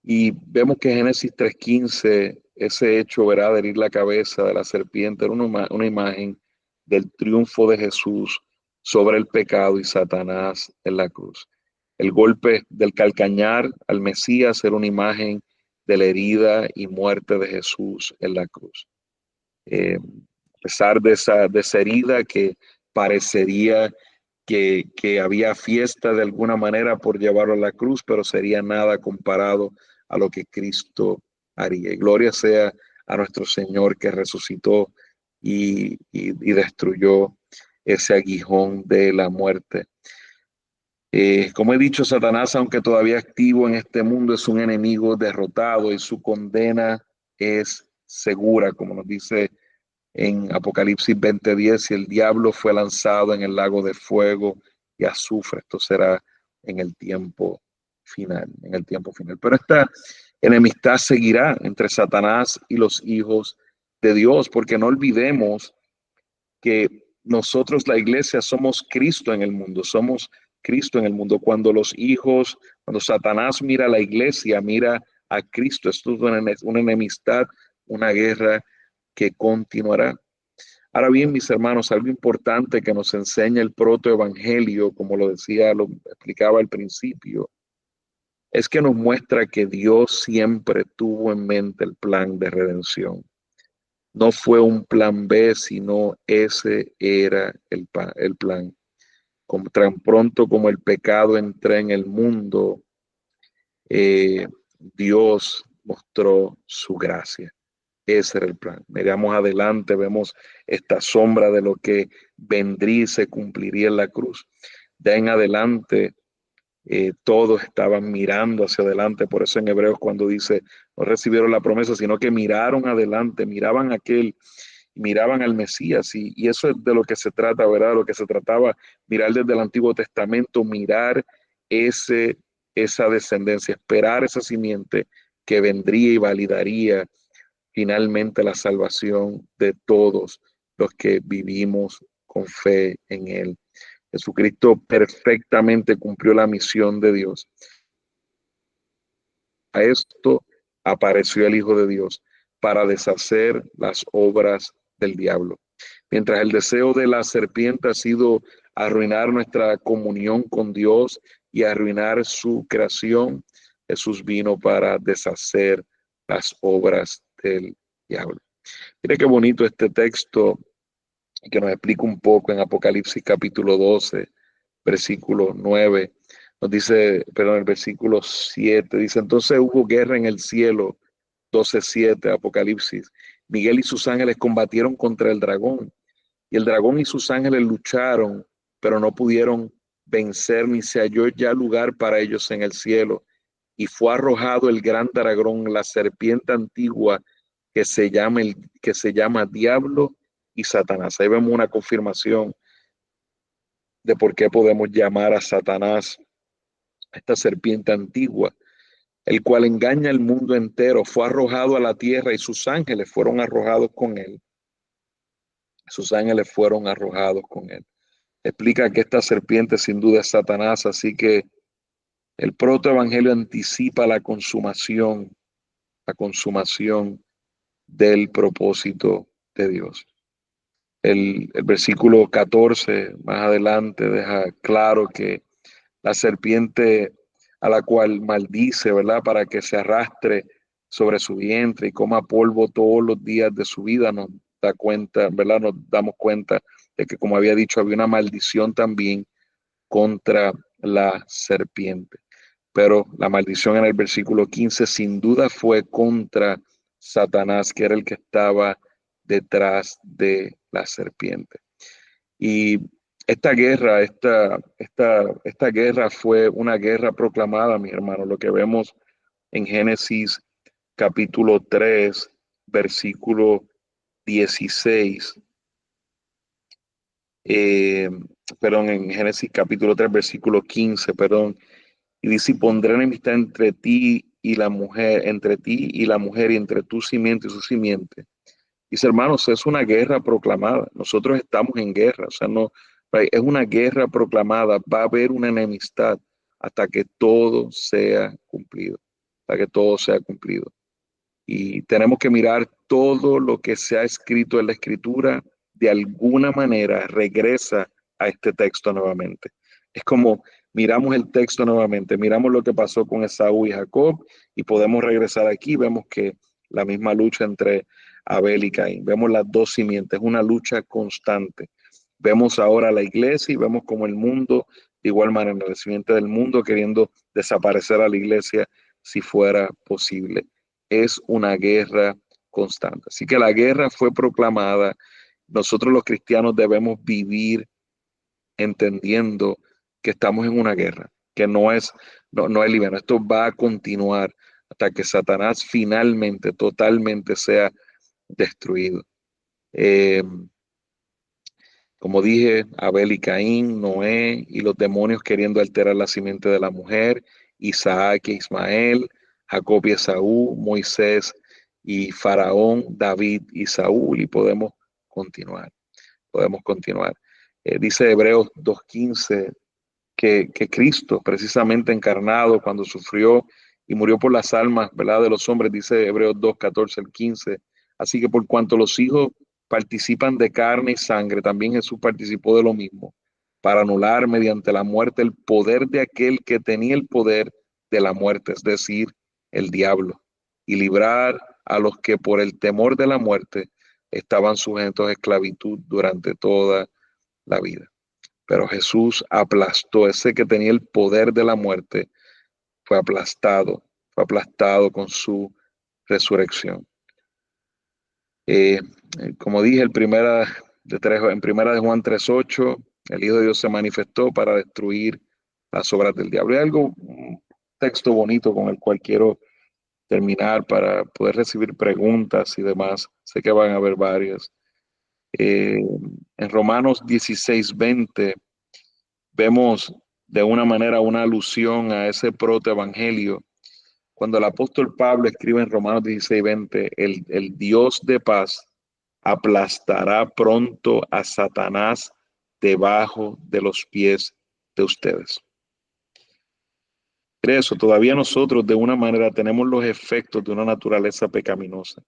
Y vemos que Génesis 3:15, ese hecho, ¿verdad? De herir la cabeza de la serpiente, era una imagen del triunfo de Jesús sobre el pecado y Satanás en la cruz. El golpe del calcañar al Mesías era una imagen de la herida y muerte de Jesús en la cruz. A pesar de esa herida que parecería que había fiesta de alguna manera por llevarlo a la cruz, pero sería nada comparado a lo que Cristo haría. Y gloria sea a nuestro Señor que resucitó y destruyó ese aguijón de la muerte. Como he dicho, Satanás, aunque todavía activo en este mundo, es un enemigo derrotado y su condena es segura, como nos dice en Apocalipsis 20:10, y el diablo fue lanzado en el lago de fuego y azufre. Esto será en el tiempo final, en el tiempo final. Pero esta enemistad seguirá entre Satanás y los hijos de Dios, porque no olvidemos que nosotros, la iglesia, somos Cristo en el mundo, somos Cristo en el mundo. Cuando Satanás mira a la iglesia, mira a Cristo. Esto es una enemistad, una guerra que continuará. Ahora bien, mis hermanos, algo importante que nos enseña el protoevangelio, como lo explicaba al principio, es que nos muestra que Dios siempre tuvo en mente el plan de redención. No fue un plan B, sino ese era el plan. Tan pronto como el pecado entró en el mundo, Dios mostró su gracia. Ese era el plan. Miramos adelante, vemos esta sombra de lo que vendría y se cumpliría en la cruz. De en adelante, todos estaban mirando hacia adelante. Por eso en Hebreos cuando dice, no recibieron la promesa, sino que miraron adelante, miraban miraban al Mesías. Y eso es de lo que se trata, ¿verdad? Lo que se trataba, mirar desde el Antiguo Testamento, mirar esa descendencia, esperar esa simiente que vendría y validaría finalmente la salvación de todos los que vivimos con fe en Él. Jesucristo perfectamente cumplió la misión de Dios. A esto apareció el Hijo de Dios para deshacer las obras del diablo. Mientras el deseo de la serpiente ha sido arruinar nuestra comunión con Dios y arruinar su creación, Jesús vino para deshacer las obras del diablo. Mire qué bonito este texto que nos explica un poco en Apocalipsis capítulo 12, versículo 9. Nos dice, perdón, el versículo 7, dice, entonces hubo guerra en el cielo, 12:7, Apocalipsis. Miguel y sus ángeles combatieron contra el dragón, y el dragón y sus ángeles lucharon, pero no pudieron vencer, ni se halló ya lugar para ellos en el cielo. Y fue arrojado el gran dragón, la serpiente antigua, que se llama Diablo y Satanás. Ahí vemos una confirmación de por qué podemos llamar a Satanás esta serpiente antigua, el cual engaña al mundo entero. Fue arrojado a la tierra y sus ángeles fueron arrojados con él. Sus ángeles fueron arrojados con él. Explica que esta serpiente sin duda es Satanás, así que el protoevangelio anticipa la consumación del propósito de Dios. El versículo 14 más adelante deja claro que la serpiente a la cual maldice, ¿verdad? Para que se arrastre sobre su vientre y coma polvo todos los días de su vida, nos da cuenta, ¿verdad? Nos damos cuenta de que, como había dicho, había una maldición también contra la serpiente. Pero la maldición en el versículo 15 sin duda fue contra Satanás, que era el que estaba detrás de la serpiente. Y esta guerra fue una guerra proclamada, mi hermano, lo que vemos en Génesis capítulo 3, versículo 16. eh, en Génesis capítulo 3, versículo 15, y dice, y pondré enemistad entre ti y la mujer, entre ti y la mujer, y entre tu simiente y su simiente. Dice, hermanos, es una guerra proclamada. Nosotros estamos en guerra, o sea, no, es una guerra proclamada. Va a haber una enemistad hasta que todo sea cumplido, hasta que todo sea cumplido. Y tenemos que mirar todo lo que se ha escrito en la escritura, de alguna manera regresa a este texto nuevamente. Es como miramos el texto nuevamente, miramos lo que pasó con Esaú y Jacob y podemos regresar aquí, vemos que la misma lucha entre Abel y Caín, vemos las dos simientes, una lucha constante. Vemos ahora la iglesia y vemos como el mundo, de igual manera, el simiente del mundo queriendo desaparecer a la iglesia si fuera posible. Es una guerra constante. Así que la guerra fue proclamada. Nosotros los cristianos debemos vivir entendiendo que estamos en una guerra, que no es liviano. Esto va a continuar hasta que Satanás finalmente, totalmente sea destruido. Eh, como dije, Abel y Caín, Noé y los demonios queriendo alterar la simiente de la mujer, Isaac e Ismael, Jacob y Esaú, Moisés y Faraón, David y Saúl, y continuar, podemos continuar. Dice Hebreos 2:15 que Cristo, precisamente encarnado, cuando sufrió y murió por las almas, ¿verdad?, de los hombres, dice Hebreos 2:14 al 15. Así que por cuanto los hijos participan de carne y sangre, también Jesús participó de lo mismo, para anular mediante la muerte el poder de aquel que tenía el poder de la muerte, es decir, el diablo, y librar a los que por el temor de la muerte estaban sujetos a esclavitud durante toda la vida. Pero Jesús aplastó, ese que tenía el poder de la muerte, fue aplastado con su resurrección. Como dije, en primera de Juan 3:8, el Hijo de Dios se manifestó para destruir las obras del diablo. Hay un texto bonito con el cual quiero terminar para poder recibir preguntas y demás. Sé que van a haber varias. En Romanos 16:20 vemos de una manera una alusión a ese protoevangelio. Cuando el apóstol Pablo escribe en Romanos 16:20, el Dios de paz aplastará pronto a Satanás debajo de los pies de ustedes. Eso, todavía nosotros de una manera tenemos los efectos de una naturaleza pecaminosa.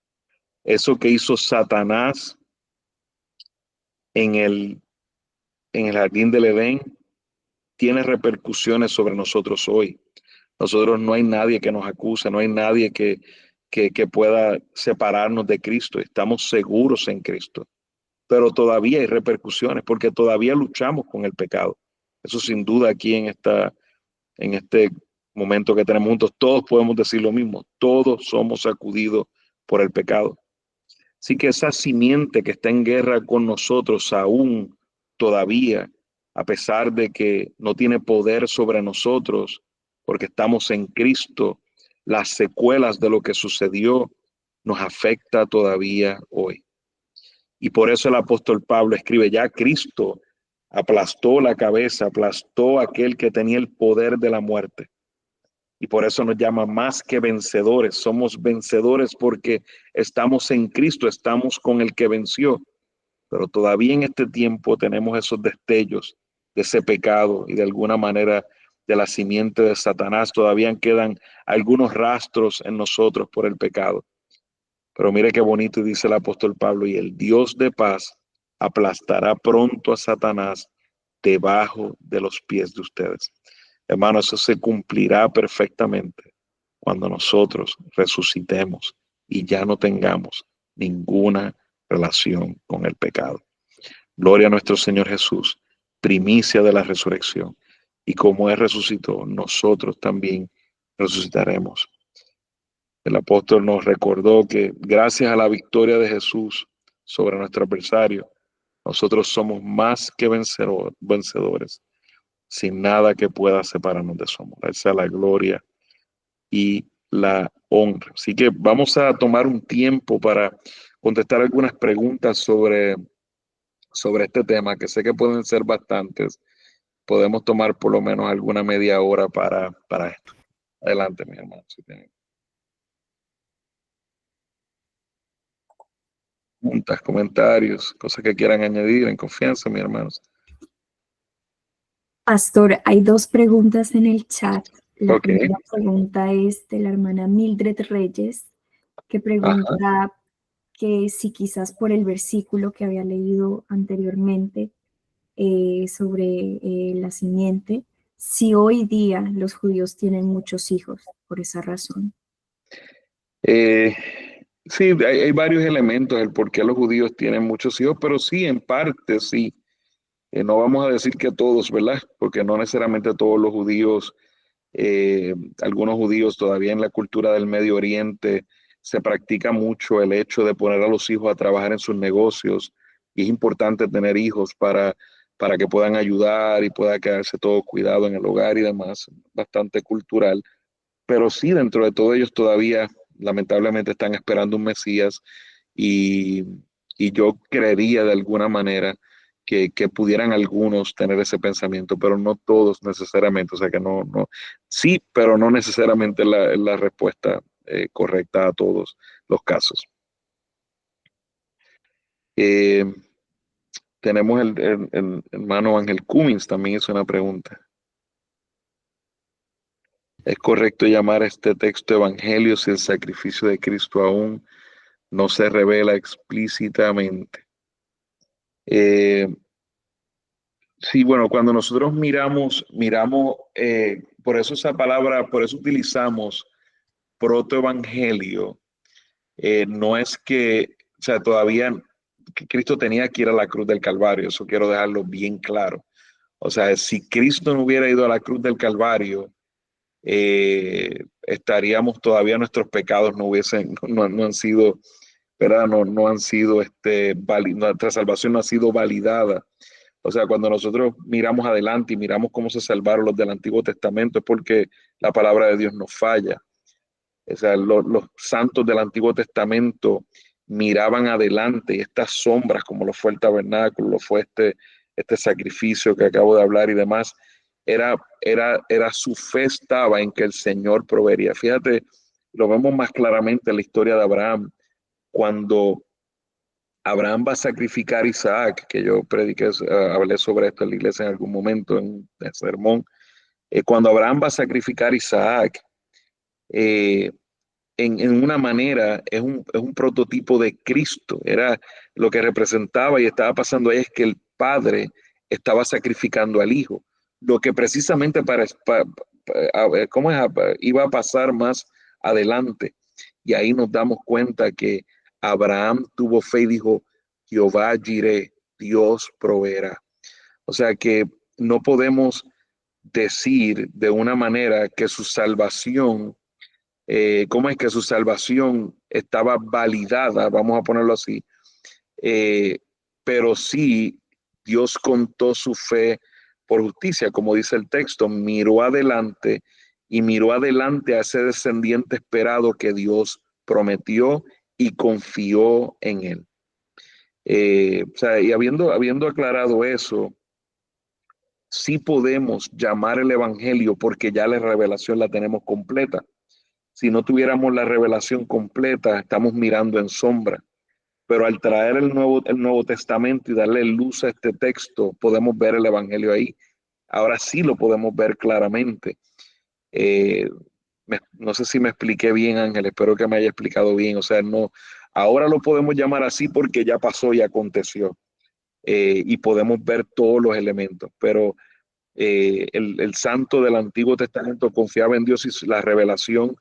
Eso que hizo Satanás en el jardín del Edén tiene repercusiones sobre nosotros hoy. Nosotros no hay nadie que nos acuse, no hay nadie que pueda separarnos de Cristo. Estamos seguros en Cristo, pero todavía hay repercusiones porque todavía luchamos con el pecado. Eso sin duda aquí en este momento que tenemos juntos, todos podemos decir lo mismo. Todos somos sacudidos por el pecado. Así que esa simiente que está en guerra con nosotros aún todavía, a pesar de que no tiene poder sobre nosotros, porque estamos en Cristo, las secuelas de lo que sucedió nos afecta todavía hoy. Y por eso el apóstol Pablo escribe, ya Cristo aplastó la cabeza, aplastó a aquel que tenía el poder de la muerte. Y por eso nos llama más que vencedores. Somos vencedores porque estamos en Cristo, estamos con el que venció. Pero todavía en este tiempo tenemos esos destellos de ese pecado y de alguna manera de la simiente de Satanás. Todavía quedan algunos rastros en nosotros por el pecado. Pero mire qué bonito dice el apóstol Pablo, y el Dios de paz aplastará pronto a Satanás debajo de los pies de ustedes. Hermano, eso se cumplirá perfectamente cuando nosotros resucitemos y ya no tengamos ninguna relación con el pecado. Gloria a nuestro Señor Jesús, primicia de la resurrección. Y como Él resucitó, nosotros también resucitaremos. El apóstol nos recordó que gracias a la victoria de Jesús sobre nuestro adversario, Nosotros somos más que vencedores, sin nada que pueda separarnos de su amor. A Él sea la gloria y la honra. Así que vamos a tomar un tiempo para contestar algunas preguntas sobre este tema, que sé que pueden ser bastantes. Podemos tomar por lo menos alguna media hora para esto. Adelante, mi hermano. Si tienen preguntas, comentarios, cosas que quieran añadir en confianza, mis hermanos. Pastor, hay dos preguntas en el chat. La Ok. primera pregunta es de la hermana Mildred Reyes, que Ajá. pregunta que si quizás por el versículo que había leído anteriormente sobre la simiente, si hoy día los judíos tienen muchos hijos por esa razón. Eh, sí, hay varios elementos el por qué los judíos tienen muchos hijos, pero sí, en parte sí. No vamos a decir que todos, ¿verdad? Porque no necesariamente todos los judíos, algunos judíos todavía en la cultura del Medio Oriente se practica mucho el hecho de poner a los hijos a trabajar en sus negocios y es importante tener hijos para que puedan ayudar y pueda quedarse todo cuidado en el hogar y demás, bastante cultural. Pero sí, dentro de todo ellos todavía lamentablemente están esperando un Mesías y, y yo creería de alguna manera que pudieran algunos tener ese pensamiento, pero no todos necesariamente. O sea que no, sí, pero no necesariamente la respuesta correcta a todos los casos. Eh, tenemos el hermano Ángel Cummins, también es una pregunta. ¿Es correcto llamar a este texto evangelio si el sacrificio de Cristo aún no se revela explícitamente? Eh, sí, bueno, cuando nosotros miramos, por eso esa palabra, por eso utilizamos protoevangelio. No es que, o sea, todavía que Cristo tenía que ir a la cruz del Calvario, eso quiero dejarlo bien claro. O sea, si Cristo no hubiera ido a la cruz del Calvario, estaríamos todavía, nuestros pecados no han sido, ¿verdad? No han sido, nuestra salvación no ha sido validada. O sea, cuando nosotros miramos adelante y miramos cómo se salvaron los del Antiguo Testamento, es porque la palabra de Dios nos falla. O sea, los santos del Antiguo Testamento miraban adelante y estas sombras, como lo fue el tabernáculo, lo fue este sacrificio que acabo de hablar y demás, era su fe estaba en que el Señor proveería. Fíjate, lo vemos más claramente en la historia de Abraham, cuando Abraham va a sacrificar a Isaac, que yo prediqué, hablé sobre esto en la iglesia en algún momento en el sermón. Cuando Abraham va a sacrificar a Isaac, eh, en una manera es un prototipo de Cristo. Era lo que representaba y estaba pasando ahí es que el padre estaba sacrificando al hijo. Lo que precisamente ¿cómo es? Iba a pasar más adelante. Y ahí nos damos cuenta que Abraham tuvo fe y dijo, Jehová Jireh, Dios proveerá. O sea que no podemos decir de una manera que su salvación, cómo es que su salvación estaba validada, vamos a ponerlo así, eh, pero sí Dios contó su fe por justicia, como dice el texto, miró adelante a ese descendiente esperado que Dios prometió y confió en él. O sea, y habiendo aclarado eso, sí podemos llamar el Evangelio porque ya la revelación la tenemos completa. Si no tuviéramos la revelación completa, estamos mirando en sombra. Pero al traer el Nuevo Testamento y darle luz a este texto, podemos ver el Evangelio ahí. Ahora sí lo podemos ver claramente. Eh, no sé si me expliqué bien, Ángel, espero que me haya explicado bien. O sea, no, ahora lo podemos llamar así porque ya pasó y aconteció. Y podemos ver todos los elementos, pero el santo del Antiguo Testamento confiaba en Dios y la revelación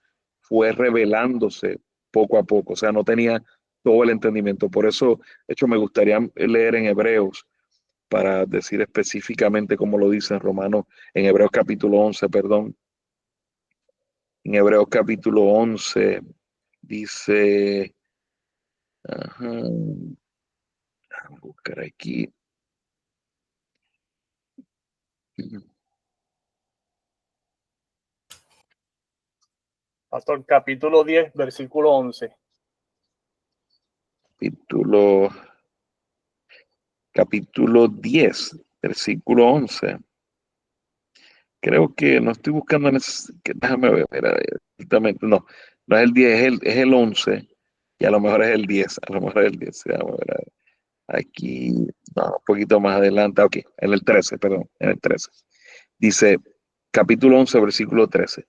fue revelándose poco a poco, o sea, no tenía todo el entendimiento. Por eso, de hecho, me gustaría leer en Hebreos para decir específicamente cómo lo dice en Romanos, en Hebreos capítulo 11, perdón. En Hebreos capítulo 11 dice, ajá, a buscar aquí. Pastor, capítulo 10, versículo 11. Capítulo 10, versículo 11. Creo que no estoy buscando déjame ver, no es el 10, es el 11, y a lo mejor es el 10, a lo mejor es el 10, déjame ver, aquí, no, un poquito más adelante, ok, en el 13, perdón, en el 13. Dice, capítulo 11, versículo 13,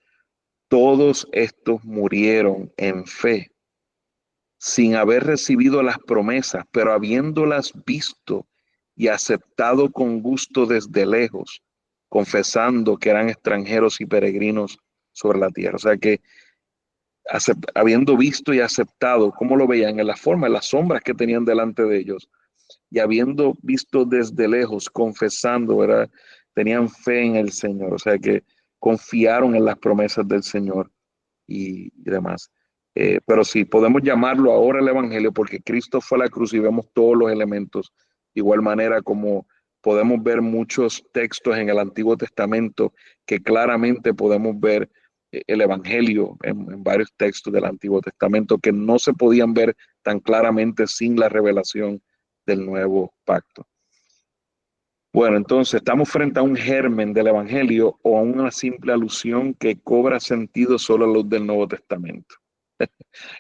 todos estos murieron en fe, sin haber recibido las promesas, pero habiéndolas visto y aceptado con gusto desde lejos, confesando que eran extranjeros y peregrinos sobre la tierra. O sea que habiendo visto y aceptado, ¿cómo lo veían? En la forma, en las sombras que tenían delante de ellos, y habiendo visto desde lejos, confesando, ¿verdad? Tenían fe en el Señor, o sea que confiaron en las promesas del Señor y demás. Pero sí, podemos llamarlo ahora el Evangelio porque Cristo fue a la cruz y vemos todos los elementos. De igual manera como podemos ver muchos textos en el Antiguo Testamento que claramente podemos ver el Evangelio en varios textos del Antiguo Testamento que no se podían ver tan claramente sin la revelación del nuevo pacto. Bueno, entonces estamos frente a un germen del Evangelio o a una simple alusión que cobra sentido solo a los del Nuevo Testamento.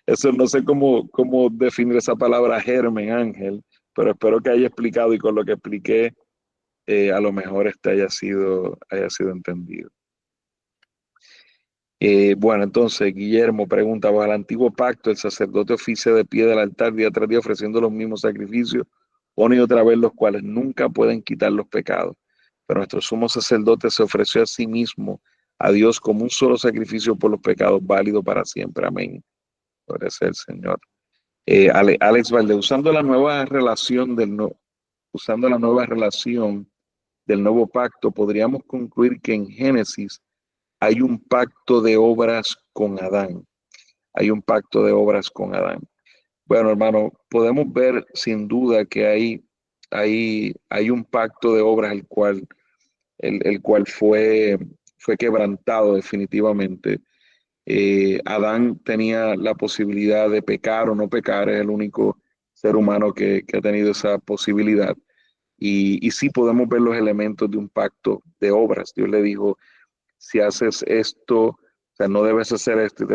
Eso no sé cómo definir esa palabra germen, Ángel, pero espero que haya explicado y con lo que expliqué a lo mejor haya sido entendido. Bueno, entonces Guillermo pregunta, bajo el antiguo pacto el sacerdote oficia de pie del altar día tras día ofreciendo los mismos sacrificios una y otra vez, los cuales nunca pueden quitar los pecados. Pero nuestro sumo sacerdote se ofreció a sí mismo a Dios como un solo sacrificio por los pecados, válido para siempre. Amén. Gloria sea el Señor. Alex Valdez, usando la nueva relación del nuevo pacto, podríamos concluir que en Génesis hay un pacto de obras con Adán. Hay un pacto de obras con Adán. Bueno, hermano, podemos ver sin duda que hay un pacto de obras el cual fue quebrantado definitivamente. Adán tenía la posibilidad de pecar o no pecar, es el único ser humano que ha tenido esa posibilidad. Y sí podemos ver los elementos de un pacto de obras. Dios le dijo, si haces esto, o sea, no debes hacer esto, no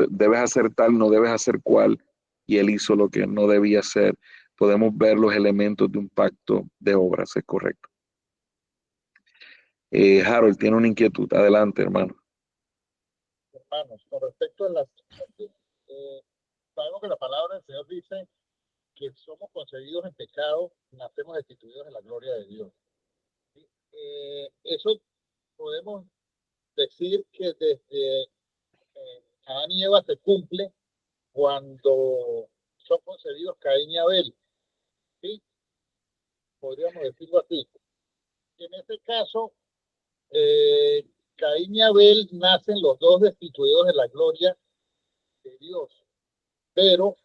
debes hacer tal, no debes hacer cual, y él hizo lo que no debía hacer. Podemos ver los elementos de un pacto de obras, es correcto. Harold tiene una inquietud, adelante, hermano. Hermanos, con respecto a las... sabemos que la palabra del Señor dice que somos concebidos en pecado, nacemos destituidos de la gloria de Dios. ¿Sí? Eso podemos decir que desde Adán y Eva se cumple cuando son concebidos Caín y Abel. ¿Sí? Podríamos decirlo así. En este caso, Caín y Abel nacen los dos destituidos de la gloria de Dios, pero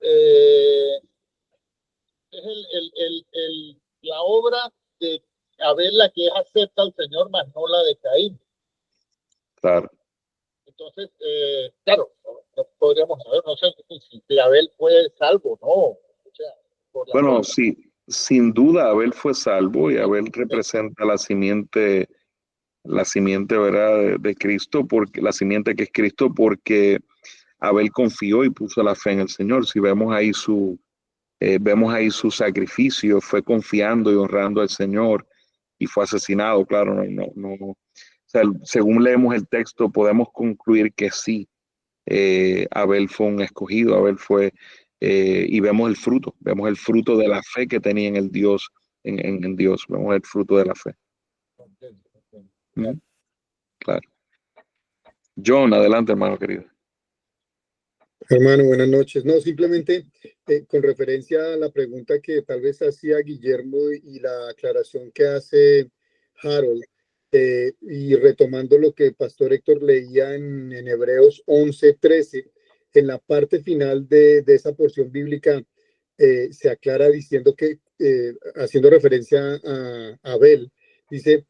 es la obra de Abel la que acepta al Señor, más no la de Caín. Claro. Entonces, claro, no podríamos saber, no sé si Abel fue salvo, no. O sea, bueno, sí, sin duda Abel fue salvo y Abel representa la simiente, ¿verdad? De Cristo, porque la simiente que es Cristo, porque Abel confió y puso la fe en el Señor. Si vemos ahí su sacrificio, fue confiando y honrando al Señor y fue asesinado. Claro, no. O sea, según leemos el texto, podemos concluir que sí, Abel fue un escogido, Abel fue, y vemos el fruto de la fe que tenía en el Dios, en Dios, vemos el fruto de la fe. Claro. John, adelante, hermano querido. Hermano, buenas noches. No, simplemente con referencia a la pregunta que tal vez hacía Guillermo y la aclaración que hace Harold, y retomando lo que el pastor Héctor leía en Hebreos 11:13, en la parte final de esa porción bíblica, se aclara diciendo que, haciendo referencia a Abel, dice,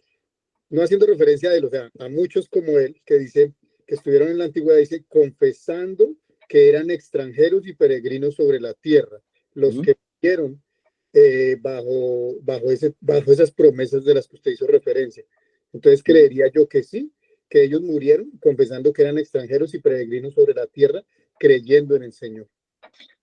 no haciendo referencia a él, o sea, a muchos como él, que dice que estuvieron en la antigüedad, dice, confesando que eran extranjeros y peregrinos sobre la tierra, los que vivieron bajo esas promesas de las que usted hizo referencia. Entonces creería yo que sí, que ellos murieron confesando que eran extranjeros y peregrinos sobre la tierra, creyendo en el Señor.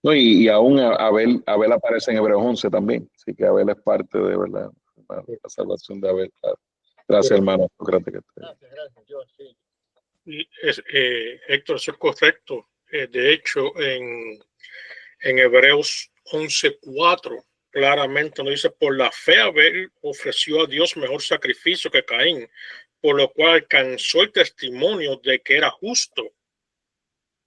No, y aún Abel aparece en Hebreos 11 también, así que Abel es parte de, ¿verdad?, la salvación de Abel. Claro. Gracias, hermano Sócrates. Gracias, John, sí. Héctor, eso es correcto. De hecho, en Hebreos 11:4 claramente nos dice: por la fe Abel ofreció a Dios mejor sacrificio que Caín, por lo cual alcanzó el testimonio de que era justo,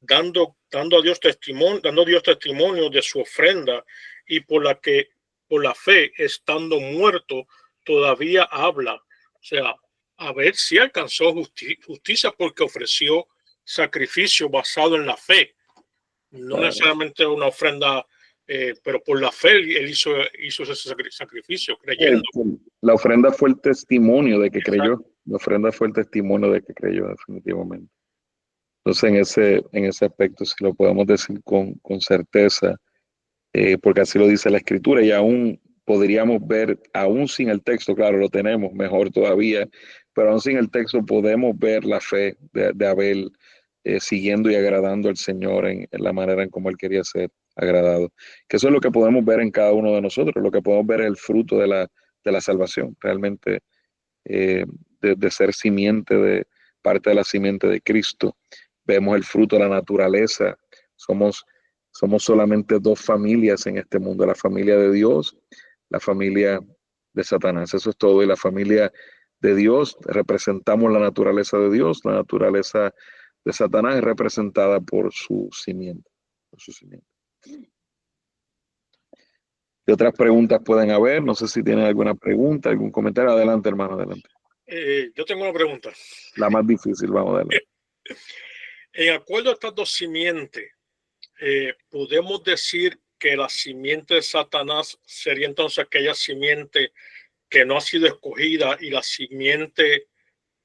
dando a Dios testimonio de su ofrenda, y por la fe, estando muerto, todavía habla. O sea, Abel sí alcanzó justicia porque ofreció sacrificio basado en la fe, no necesariamente una ofrenda, pero por la fe él hizo ese sacrificio, creyendo. La ofrenda fue el testimonio de que creyó. La ofrenda fue el testimonio de que creyó, definitivamente. Entonces, en ese aspecto, sí lo podemos decir con certeza, porque así lo dice la Escritura, y aún podríamos ver, aún sin el texto, claro, lo tenemos mejor todavía, pero aún sin el texto podemos ver la fe de Abel siguiendo y agradando al Señor en la manera en cómo él quería ser agradado. Que eso es lo que podemos ver en cada uno de nosotros, lo que podemos ver es el fruto de la salvación, realmente, de ser parte de la simiente de Cristo. Vemos el fruto de la naturaleza. Somos solamente dos familias en este mundo: la familia de Dios, la familia de Satanás. Eso es todo. Y la familia de Dios, representamos la naturaleza de Dios. La naturaleza de Satanás es representada por su simiente. ¿Qué otras preguntas pueden haber? No sé si tienen alguna pregunta, algún comentario. Adelante, hermano, adelante. Yo tengo una pregunta. La más difícil, vamos a darle. En acuerdo a estas dos simientes, podemos decir que la simiente de Satanás sería entonces aquella simiente que no ha sido escogida, y la simiente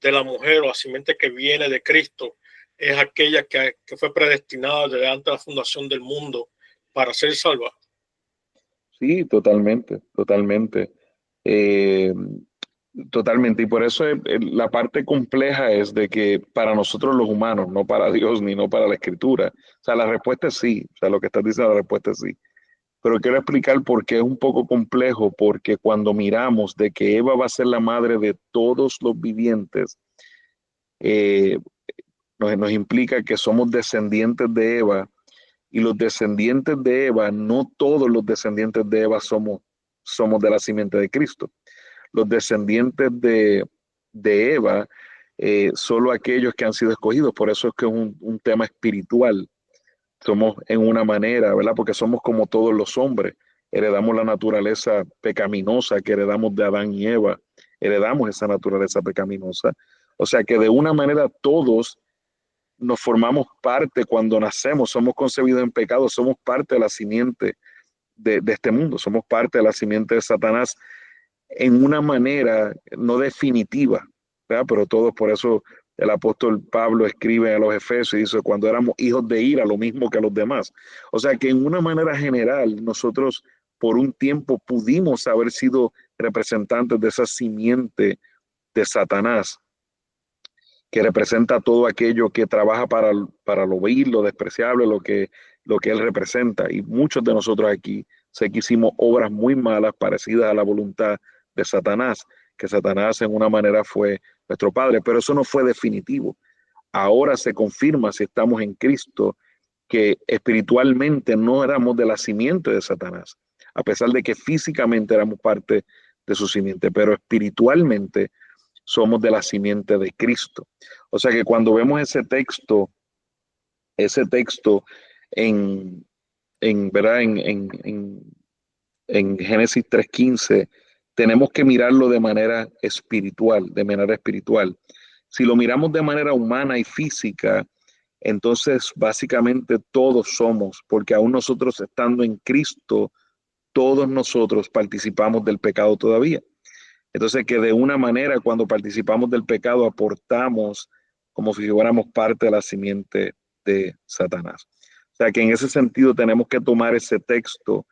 de la mujer, o la simiente que viene de Cristo, es aquella que fue predestinada desde antes de la fundación del mundo para ser salva. Sí, totalmente. Totalmente, y por eso la parte compleja es de que para nosotros los humanos, no para Dios ni no para la Escritura, o sea, la respuesta es sí, o sea, lo que estás diciendo, la respuesta es sí. Pero quiero explicar por qué es un poco complejo, porque cuando miramos de que Eva va a ser la madre de todos los vivientes, nos implica que somos descendientes de Eva, y los descendientes de Eva, no todos los descendientes de Eva somos de la simiente de Cristo. Los descendientes de Eva, solo aquellos que han sido escogidos. Por eso es que es un tema espiritual. Somos en una manera, ¿verdad? Porque somos como todos los hombres. Heredamos la naturaleza pecaminosa que heredamos de Adán y Eva. Heredamos esa naturaleza pecaminosa. O sea que de una manera todos nos formamos parte cuando nacemos. Somos concebidos en pecado. Somos parte de la simiente de este mundo. Somos parte de la simiente de Satanás, en una manera no definitiva, ¿verdad? Pero todos, por eso el apóstol Pablo escribe a los Efesios y dice: cuando éramos hijos de ira, lo mismo que los demás. O sea que en una manera general, nosotros por un tiempo pudimos haber sido representantes de esa simiente de Satanás, que representa todo aquello que trabaja para lo vil, lo despreciable, lo que él representa. Y muchos de nosotros aquí sé que hicimos obras muy malas, parecidas a la voluntad de Satanás, que Satanás en una manera fue nuestro padre, pero eso no fue definitivo. Ahora se confirma, si estamos en Cristo, que espiritualmente no éramos de la simiente de Satanás, a pesar de que físicamente éramos parte de su simiente, pero espiritualmente somos de la simiente de Cristo. O sea que cuando vemos ese texto ¿verdad? En Génesis 3:15, tenemos que mirarlo de manera espiritual, Si lo miramos de manera humana y física, entonces básicamente todos somos, porque aún nosotros estando en Cristo, todos nosotros participamos del pecado todavía. Entonces, que de una manera, cuando participamos del pecado, aportamos como si fuéramos parte de la simiente de Satanás. O sea, que en ese sentido tenemos que tomar ese texto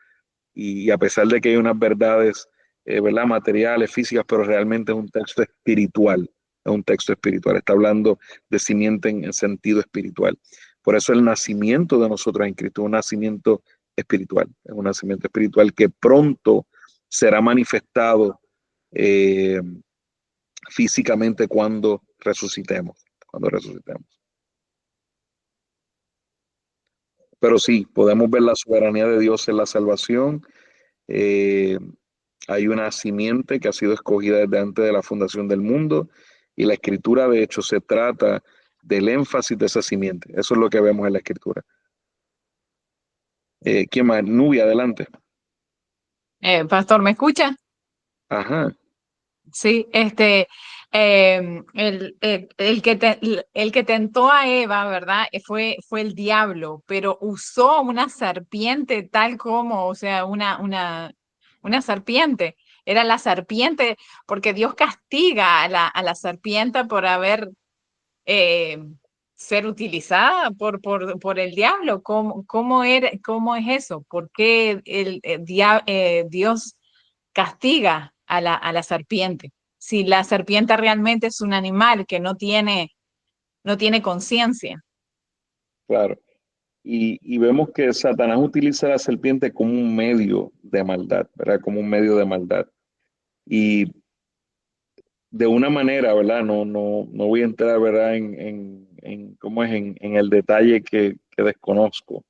y a pesar de que hay unas verdades, ¿verdad?, materiales, físicas, pero realmente es un texto espiritual. Es un texto espiritual. Está hablando de simiente en sentido espiritual. Por eso el nacimiento de nosotros en Cristo es un nacimiento espiritual. Es un nacimiento espiritual que pronto será manifestado físicamente cuando resucitemos. Pero sí, podemos ver la soberanía de Dios en la salvación. Hay una simiente que ha sido escogida desde antes de la fundación del mundo y la escritura de hecho se trata del énfasis de esa simiente. Eso es lo que vemos en la escritura. ¿Quién más? Nubia, adelante. Pastor, ¿me escucha? Ajá. Sí, el que tentó a Eva, ¿verdad? Fue el diablo, pero usó una serpiente tal como, o sea, una serpiente. Era la serpiente, porque Dios castiga a la serpiente por haber ser utilizada por el diablo. ¿Cómo es eso? ¿Por qué Dios castiga a la serpiente? Si la serpiente realmente es un animal que no tiene conciencia. Claro. Y vemos que Satanás utiliza a la serpiente como un medio de maldad, ¿verdad? Como un medio de maldad. Y de una manera, ¿verdad? No voy a entrar, ¿verdad? En cómo es, en el detalle que desconozco.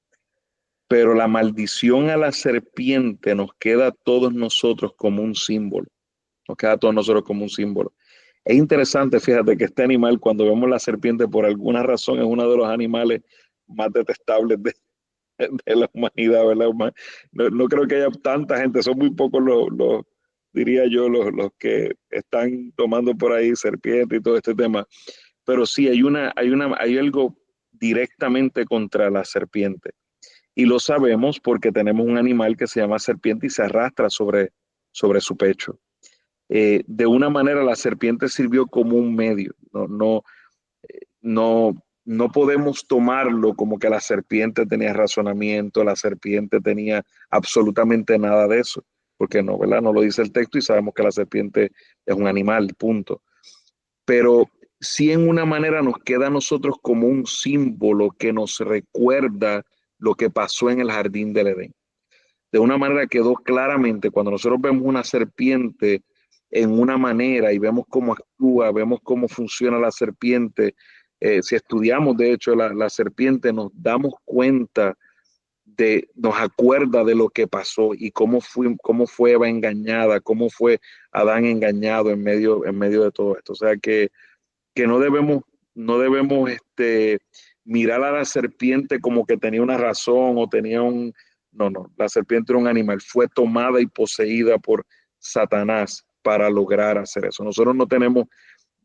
Pero la maldición a la serpiente nos queda a todos nosotros como un símbolo. Nos queda a todos nosotros como un símbolo. Es interesante, fíjate, que este animal, cuando vemos la serpiente, por alguna razón es uno de los animales más detestables de la humanidad, ¿verdad? No creo que haya tanta gente, son muy pocos los diría yo, los que están tomando por ahí serpiente y todo este tema. Pero sí, hay algo directamente contra la serpiente. Y lo sabemos porque tenemos un animal que se llama serpiente y se arrastra sobre su pecho. De una manera la serpiente sirvió como un medio. No podemos tomarlo como que la serpiente tenía razonamiento, la serpiente tenía absolutamente nada de eso, porque no, ¿verdad? No lo dice el texto y sabemos que la serpiente es un animal, punto. Pero sí, en una manera nos queda a nosotros como un símbolo que nos recuerda lo que pasó en el jardín del Edén. De una manera quedó claramente cuando nosotros vemos una serpiente en una manera y vemos cómo actúa, vemos cómo funciona la serpiente. Si estudiamos de hecho la serpiente, nos damos cuenta nos acuerda de lo que pasó y cómo fue Eva engañada, cómo fue Adán engañado en medio de todo esto. O sea que no debemos mirar a la serpiente como que tenía una razón o tenía un... No, la serpiente era un animal, fue tomada y poseída por Satanás para lograr hacer eso. Nosotros no tenemos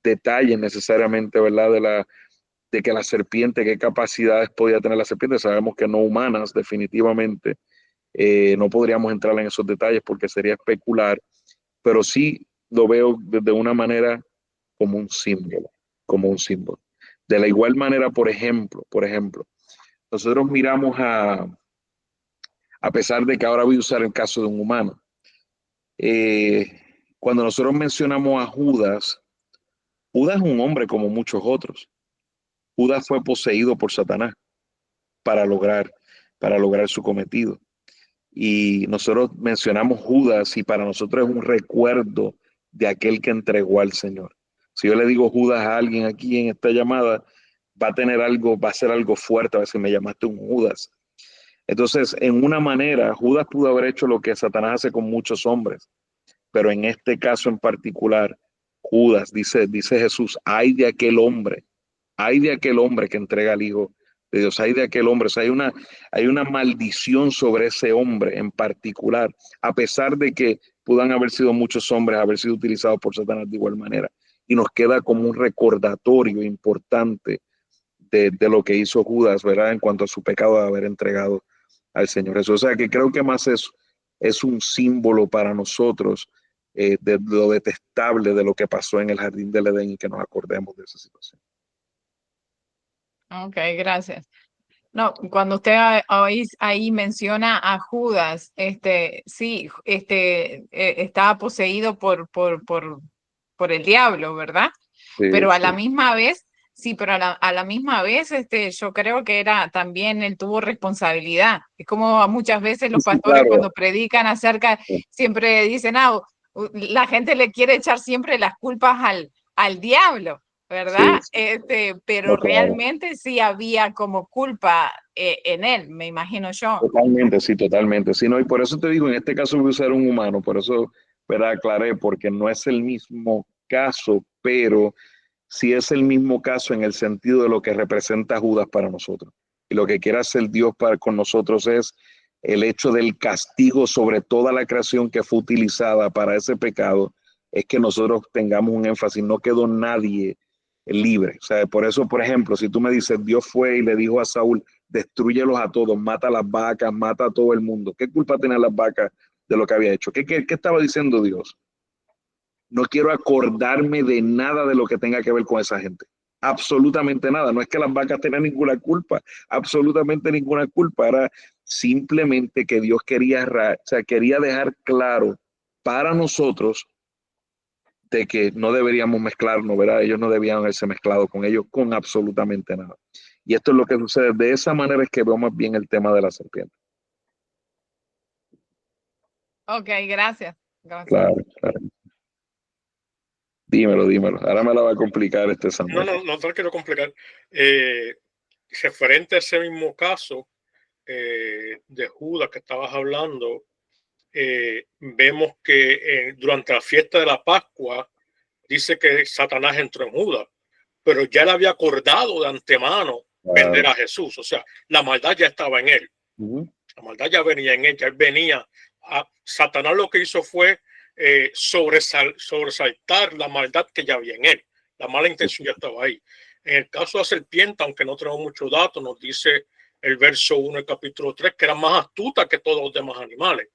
detalles necesariamente, ¿verdad?, de que la serpiente, qué capacidades podía tener la serpiente. Sabemos que no humanas, definitivamente. No podríamos entrar en esos detalles porque sería especular, pero sí lo veo de una manera como un símbolo. De la igual manera, por ejemplo, nosotros miramos a pesar de que ahora voy a usar el caso de un humano, cuando nosotros mencionamos a Judas es un hombre como muchos otros. Judas fue poseído por Satanás para lograr su cometido. Y nosotros mencionamos Judas y para nosotros es un recuerdo de aquel que entregó al Señor. Si yo le digo Judas a alguien aquí en esta llamada, va a ser algo fuerte, a ver si me llamaste un Judas. Entonces, en una manera, Judas pudo haber hecho lo que Satanás hace con muchos hombres, pero en este caso en particular, Judas, dice Jesús, ay de aquel hombre que entrega al Hijo de Dios, hay de aquel hombre. O sea, hay una maldición sobre ese hombre en particular, a pesar de que puedan haber sido muchos hombres, haber sido utilizados por Satanás de igual manera. Y nos queda como un recordatorio importante de lo que hizo Judas, ¿verdad?, en cuanto a su pecado de haber entregado al Señor Jesús. O sea, que creo que más eso, es un símbolo para nosotros de lo detestable de lo que pasó en el jardín del Edén y que nos acordemos de esa situación. Ok, gracias. No, cuando usted ahí menciona a Judas, sí, estaba poseído por el diablo, ¿verdad? Sí, Pero a sí. la misma vez, sí, pero a la misma vez, yo creo que era también él tuvo responsabilidad. Es como muchas veces los Sí, pastores claro. cuando predican acerca, siempre dicen, la gente le quiere echar siempre las culpas al diablo, ¿verdad? Sí, Pero no, claro. realmente sí había como culpa en él, me imagino yo. Totalmente, sí, totalmente. Sí, no, y por eso te digo, en este caso voy a usar un humano, por eso, ¿verdad? Aclaré, porque no es el mismo caso, pero sí es el mismo caso en el sentido de lo que representa Judas para nosotros. Y lo que quiere hacer Dios con nosotros es el hecho del castigo sobre toda la creación que fue utilizada para ese pecado, es que nosotros tengamos un énfasis, no quedó nadie libre. O sea, por eso, por ejemplo, si tú me dices, Dios fue y le dijo a Saúl, destrúyelos a todos, mata a las vacas, mata a todo el mundo. ¿Qué culpa tenían las vacas de lo que había hecho? ¿Qué estaba diciendo Dios? No quiero acordarme de nada de lo que tenga que ver con esa gente. Absolutamente nada. No es que las vacas tenían ninguna culpa, absolutamente ninguna culpa. Era simplemente que Dios quería dejar claro para nosotros de que no deberíamos mezclarnos, ¿verdad? Ellos no debían haberse mezclado con ellos con absolutamente nada. Y esto es lo que sucede. De esa manera es que vemos bien el tema de la serpiente. Ok, gracias. Gracias. Claro, claro. Dímelo. Ahora me la va a complicar Samuel. No te lo quiero complicar. Referente a ese mismo caso de Judas que estabas hablando, vemos que durante la fiesta de la Pascua dice que Satanás entró en Judas, pero ya le había acordado de antemano vender a Jesús. O sea, la maldad ya estaba en él. La maldad ya venía en él, ya él venía. Satanás lo que hizo fue sobresaltar la maldad que ya había en él. La mala intención ya estaba ahí. En el caso de la serpiente, aunque no tenemos muchos datos, nos dice el verso 1 del capítulo 3 que era más astuta que todos los demás animales.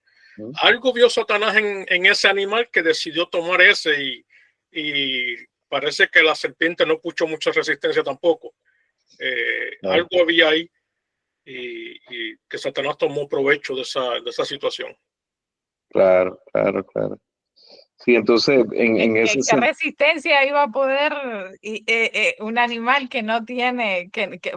Algo vio Satanás en ese animal que decidió tomar ese y parece que la serpiente no puso mucha resistencia tampoco. Algo había ahí y que Satanás tomó provecho de esa situación. Claro. Sí, entonces en ese ¿Qué resistencia iba a poder un animal que no tiene,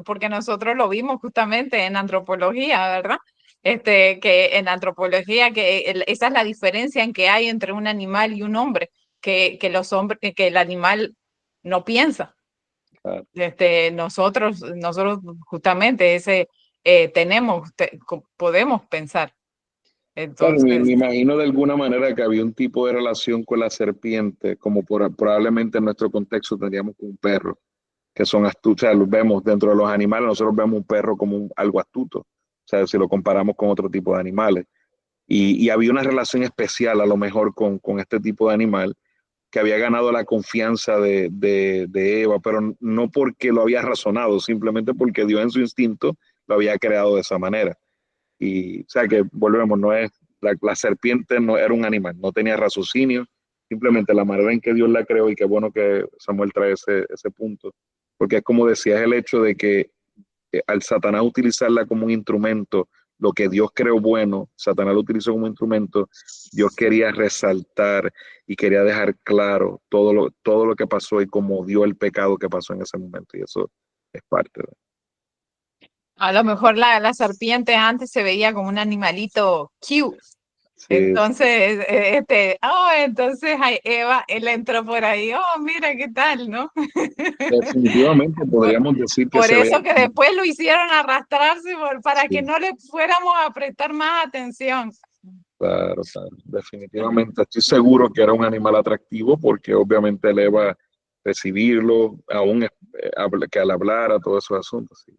porque nosotros lo vimos justamente en antropología, ¿verdad? Que en antropología, esa es la diferencia en que hay entre un animal y un hombre, que los hombres, que el animal no piensa. Claro. Nosotros justamente podemos pensar. Entonces, claro, me imagino de alguna manera que había un tipo de relación con la serpiente, como probablemente en nuestro contexto tendríamos con un perro, que son astutos. O sea, los vemos dentro de los animales, nosotros vemos un perro como algo astuto, o sea, si lo comparamos con otro tipo de animales. Y había una relación especial a lo mejor con este tipo de animal que había ganado la confianza de Eva, pero no porque lo había razonado, simplemente porque Dios en su instinto lo había creado de esa manera. Y o sea que volvemos, no es la serpiente no era un animal, no tenía raciocinio, simplemente la manera en que Dios la creó, y qué bueno que Samuel trae ese punto, porque es como decía, es el hecho de que al Satanás utilizarla como un instrumento, lo que Dios creó bueno, Satanás lo utilizó como instrumento, Dios quería resaltar y quería dejar claro todo lo que pasó y cómo dio el pecado que pasó en ese momento, y eso es parte de. a lo mejor la serpiente antes se veía como un animalito cute. Sí. Entonces, entonces Eva, él entró por ahí, mira qué tal, ¿no? Definitivamente podríamos decir que Por se eso veía. que después lo hicieron arrastrarse para que no le fuéramos a prestar más atención. Claro. Definitivamente estoy seguro que era un animal atractivo, porque obviamente le iba a recibirlo, aún que al hablar a todos esos asuntos. ¿Sí?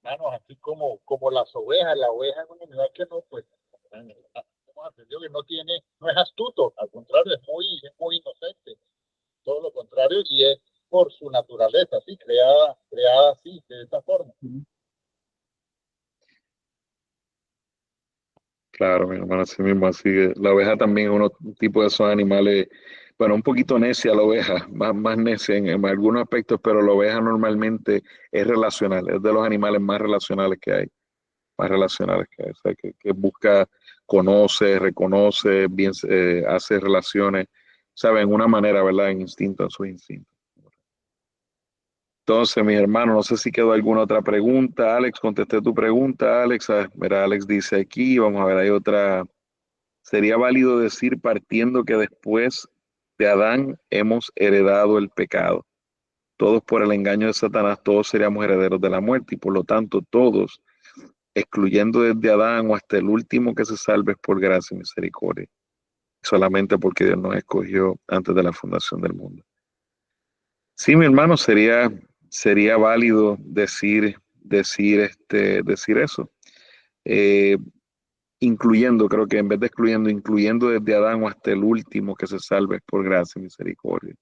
Hermanos, así como las ovejas, la oveja es un animal que no, pues, hemos aprendido que no es astuto, al contrario, es muy inocente, todo lo contrario, y es por su naturaleza, ¿sí? creada así, de esta forma. Claro, mi hermano, así mismo. Así que la oveja también es un tipo de esos animales, bueno, un poquito necia la oveja, más necia en algunos aspectos, pero la oveja normalmente es relacional, es de los animales más relacionales que hay, más relacionales que hay. O sea, que busca, conoce, reconoce, bien, hace relaciones, sabe, en una manera, ¿verdad? En instinto, en sus instintos. Entonces, mis hermanos, no sé si quedó alguna otra pregunta. Alex, contesté tu pregunta, Alex. Mira, Alex dice aquí, vamos a ver, hay otra. ¿Sería válido decir partiendo que después de Adán hemos heredado el pecado? Todos por el engaño de Satanás, todos seríamos herederos de la muerte y por lo tanto todos, excluyendo desde Adán o hasta el último que se salve es por gracia y misericordia, solamente porque Dios nos escogió antes de la fundación del mundo. Sí, mi hermano, sería válido decir eso. Eh, Incluyendo, creo que en vez de excluyendo, incluyendo desde Adán hasta el último que se salve por gracia y misericordia.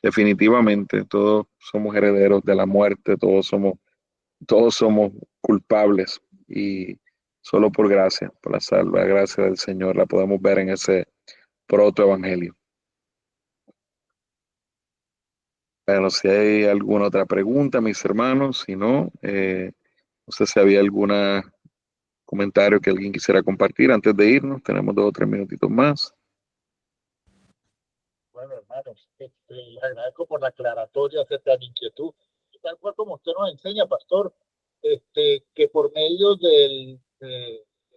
Definitivamente, todos somos herederos de la muerte, todos somos culpables y solo por gracia, por la salva gracia del Señor, la podemos ver en ese protoevangelio. Bueno, si hay alguna otra pregunta, mis hermanos, si no, no sé si había algún comentario que alguien quisiera compartir antes de irnos, tenemos 2 o 3 minutitos más. Bueno, hermanos, les agradezco por la aclaratoria acerca de mi inquietud. Y tal cual como usted nos enseña, pastor, que por medio del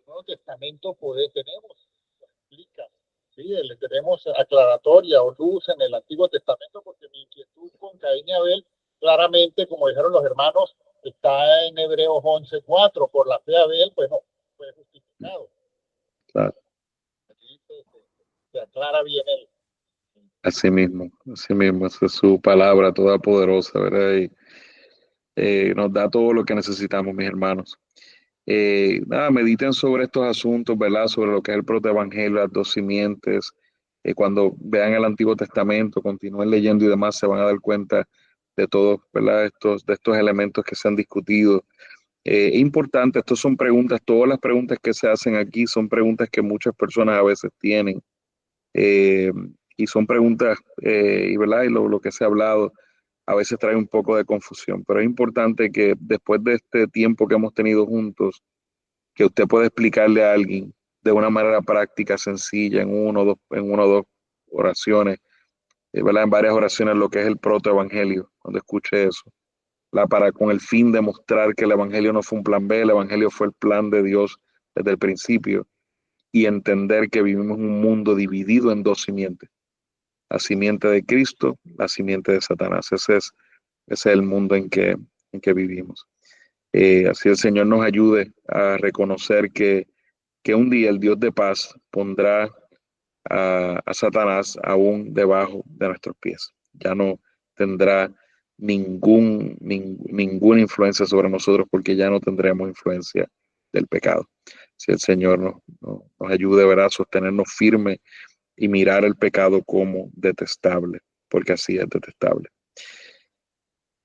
Nuevo Testamento tenemos, explica, ¿sí? Tenemos aclaratoria o luz en el Antiguo Testamento, porque mi inquietud con Caín y Abel, claramente, como dijeron los hermanos, está en Hebreos 11:4. Por la fe Abel, pues no, fue justificado. Claro. Aquí se aclara bien el. Así mismo, esa es su palabra toda poderosa, ¿verdad? Y nos da todo lo que necesitamos, mis hermanos. Nada, mediten sobre estos asuntos, ¿verdad? Sobre lo que es el protoevangelio, las 2 simientes. Cuando vean el Antiguo Testamento, continúen leyendo y demás, se van a dar cuenta de todos, ¿verdad? De estos elementos que se han discutido. Importante, estas son preguntas, todas las preguntas que se hacen aquí son preguntas que muchas personas a veces tienen. Y son preguntas, y verdad, y lo que se ha hablado a veces trae un poco de confusión, pero es importante que después de este tiempo que hemos tenido juntos, que usted pueda explicarle a alguien de una manera práctica, sencilla, en una o dos oraciones, ¿verdad? En varias oraciones, lo que es el protoevangelio, cuando escuche eso, con el fin de mostrar que el evangelio no fue un plan B, el evangelio fue el plan de Dios desde el principio, y entender que vivimos en un mundo dividido en 2 simientes. La simiente de Cristo, la simiente de Satanás. Ese es el mundo en que vivimos. Así el Señor nos ayude a reconocer que un día el Dios de paz pondrá a Satanás aún debajo de nuestros pies. Ya no tendrá ninguna influencia sobre nosotros porque ya no tendremos influencia del pecado. Si el Señor nos ayude, ¿verdad?, a sostenernos firmes y mirar el pecado como detestable, porque así es detestable.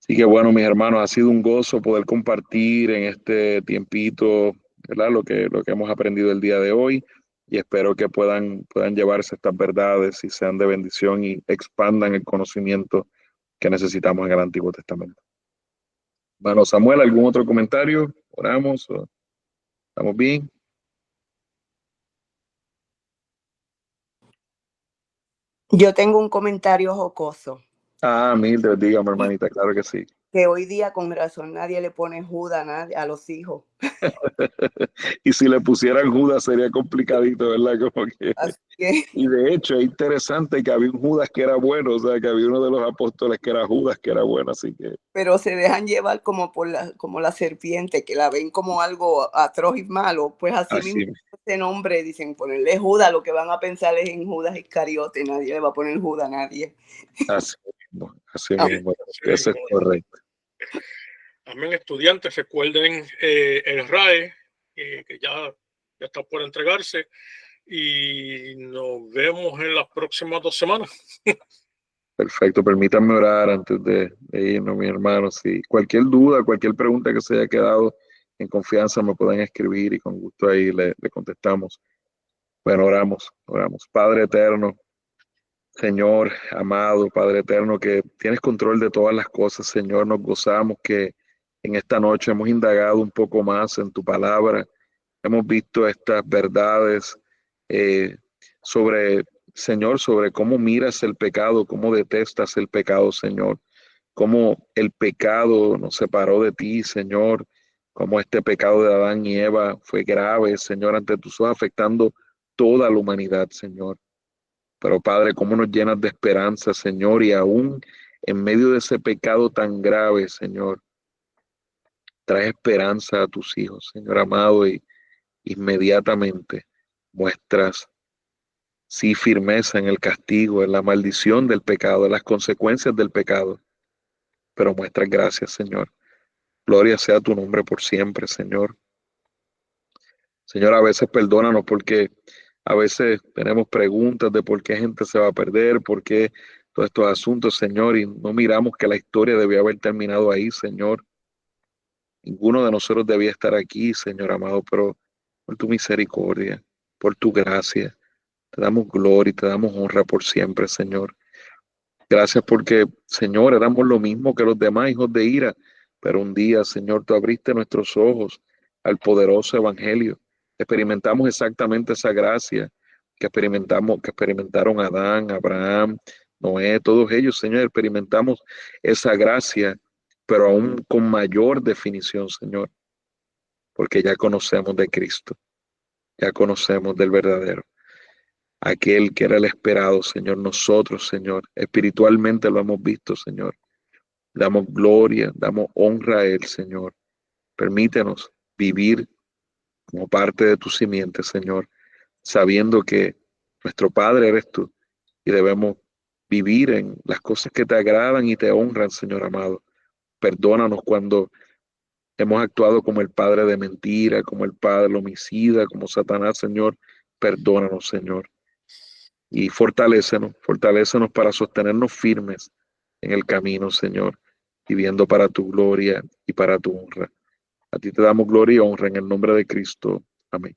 Así que bueno, mis hermanos, ha sido un gozo poder compartir en este tiempito, ¿verdad?, lo que hemos aprendido el día de hoy, y espero que puedan llevarse estas verdades y sean de bendición y expandan el conocimiento que necesitamos en el Antiguo Testamento. Hermano Samuel, ¿algún otro comentario? ¿Oramos? ¿Estamos bien? Yo tengo un comentario jocoso. Mildred, dígame, hermanita, claro que sí. Que hoy día con razón nadie le pone Judas a los hijos. Y si le pusieran Judas sería complicadito, ¿verdad? Como que... Así que... Y de hecho es interesante que había un Judas que era bueno, o sea, que había uno de los apóstoles que era Judas que era bueno, así que... Pero se dejan llevar como como la serpiente, que la ven como algo atroz y malo, pues así mismo ese nombre, dicen ponerle Judas, lo que van a pensar es en Judas Iscariote, nadie le va a poner Judas a nadie. Así mismo, eso es correcto. Amén, estudiantes, recuerden el RAE, que ya está por entregarse, y nos vemos en las próximas 2 semanas. Perfecto, permítanme orar antes de irnos, mis hermanos. Si cualquier duda, cualquier pregunta que se haya quedado en confianza me pueden escribir y con gusto ahí le contestamos. Bueno, oramos. Padre eterno, Señor amado, Padre eterno, que tienes control de todas las cosas, Señor, nos gozamos que en esta noche hemos indagado un poco más en tu palabra, hemos visto estas verdades sobre, Señor, sobre cómo miras el pecado, cómo detestas el pecado, Señor, cómo el pecado nos separó de ti, Señor, cómo este pecado de Adán y Eva fue grave, Señor, ante tus ojos, afectando toda la humanidad, Señor. Pero Padre, cómo nos llenas de esperanza, Señor, y aún en medio de ese pecado tan grave, Señor, trae esperanza a tus hijos, Señor amado, y inmediatamente muestras, sí, firmeza en el castigo, en la maldición del pecado, en las consecuencias del pecado, pero muestras gracias, Señor. Gloria sea tu nombre por siempre, Señor. Señor, a veces perdónanos porque a veces tenemos preguntas de por qué gente se va a perder, por qué todos estos asuntos, Señor, y no miramos que la historia debió haber terminado ahí, Señor. Ninguno de nosotros debía estar aquí, Señor amado, pero por tu misericordia, por tu gracia, te damos gloria y te damos honra por siempre, Señor. Gracias porque, Señor, éramos lo mismo que los demás hijos de ira, pero un día, Señor, tú abriste nuestros ojos al poderoso evangelio. Experimentamos exactamente esa gracia que experimentaron Adán, Abraham, Noé, todos ellos, Señor, experimentamos esa gracia, pero aún con mayor definición, Señor, porque ya conocemos de Cristo, ya conocemos del verdadero, aquel que era el esperado, Señor. Nosotros, Señor, espiritualmente lo hemos visto, Señor. Damos gloria, damos honra a Él, Señor. Permítenos vivir como parte de tu simiente, Señor, sabiendo que nuestro Padre eres tú y debemos vivir en las cosas que te agradan y te honran, Señor amado. Perdónanos cuando hemos actuado como el padre de mentira, como el padre homicida, como Satanás, Señor. Perdónanos, Señor. Y fortalécenos para sostenernos firmes en el camino, Señor, viviendo para tu gloria y para tu honra. A ti te damos gloria y honra en el nombre de Cristo. Amén.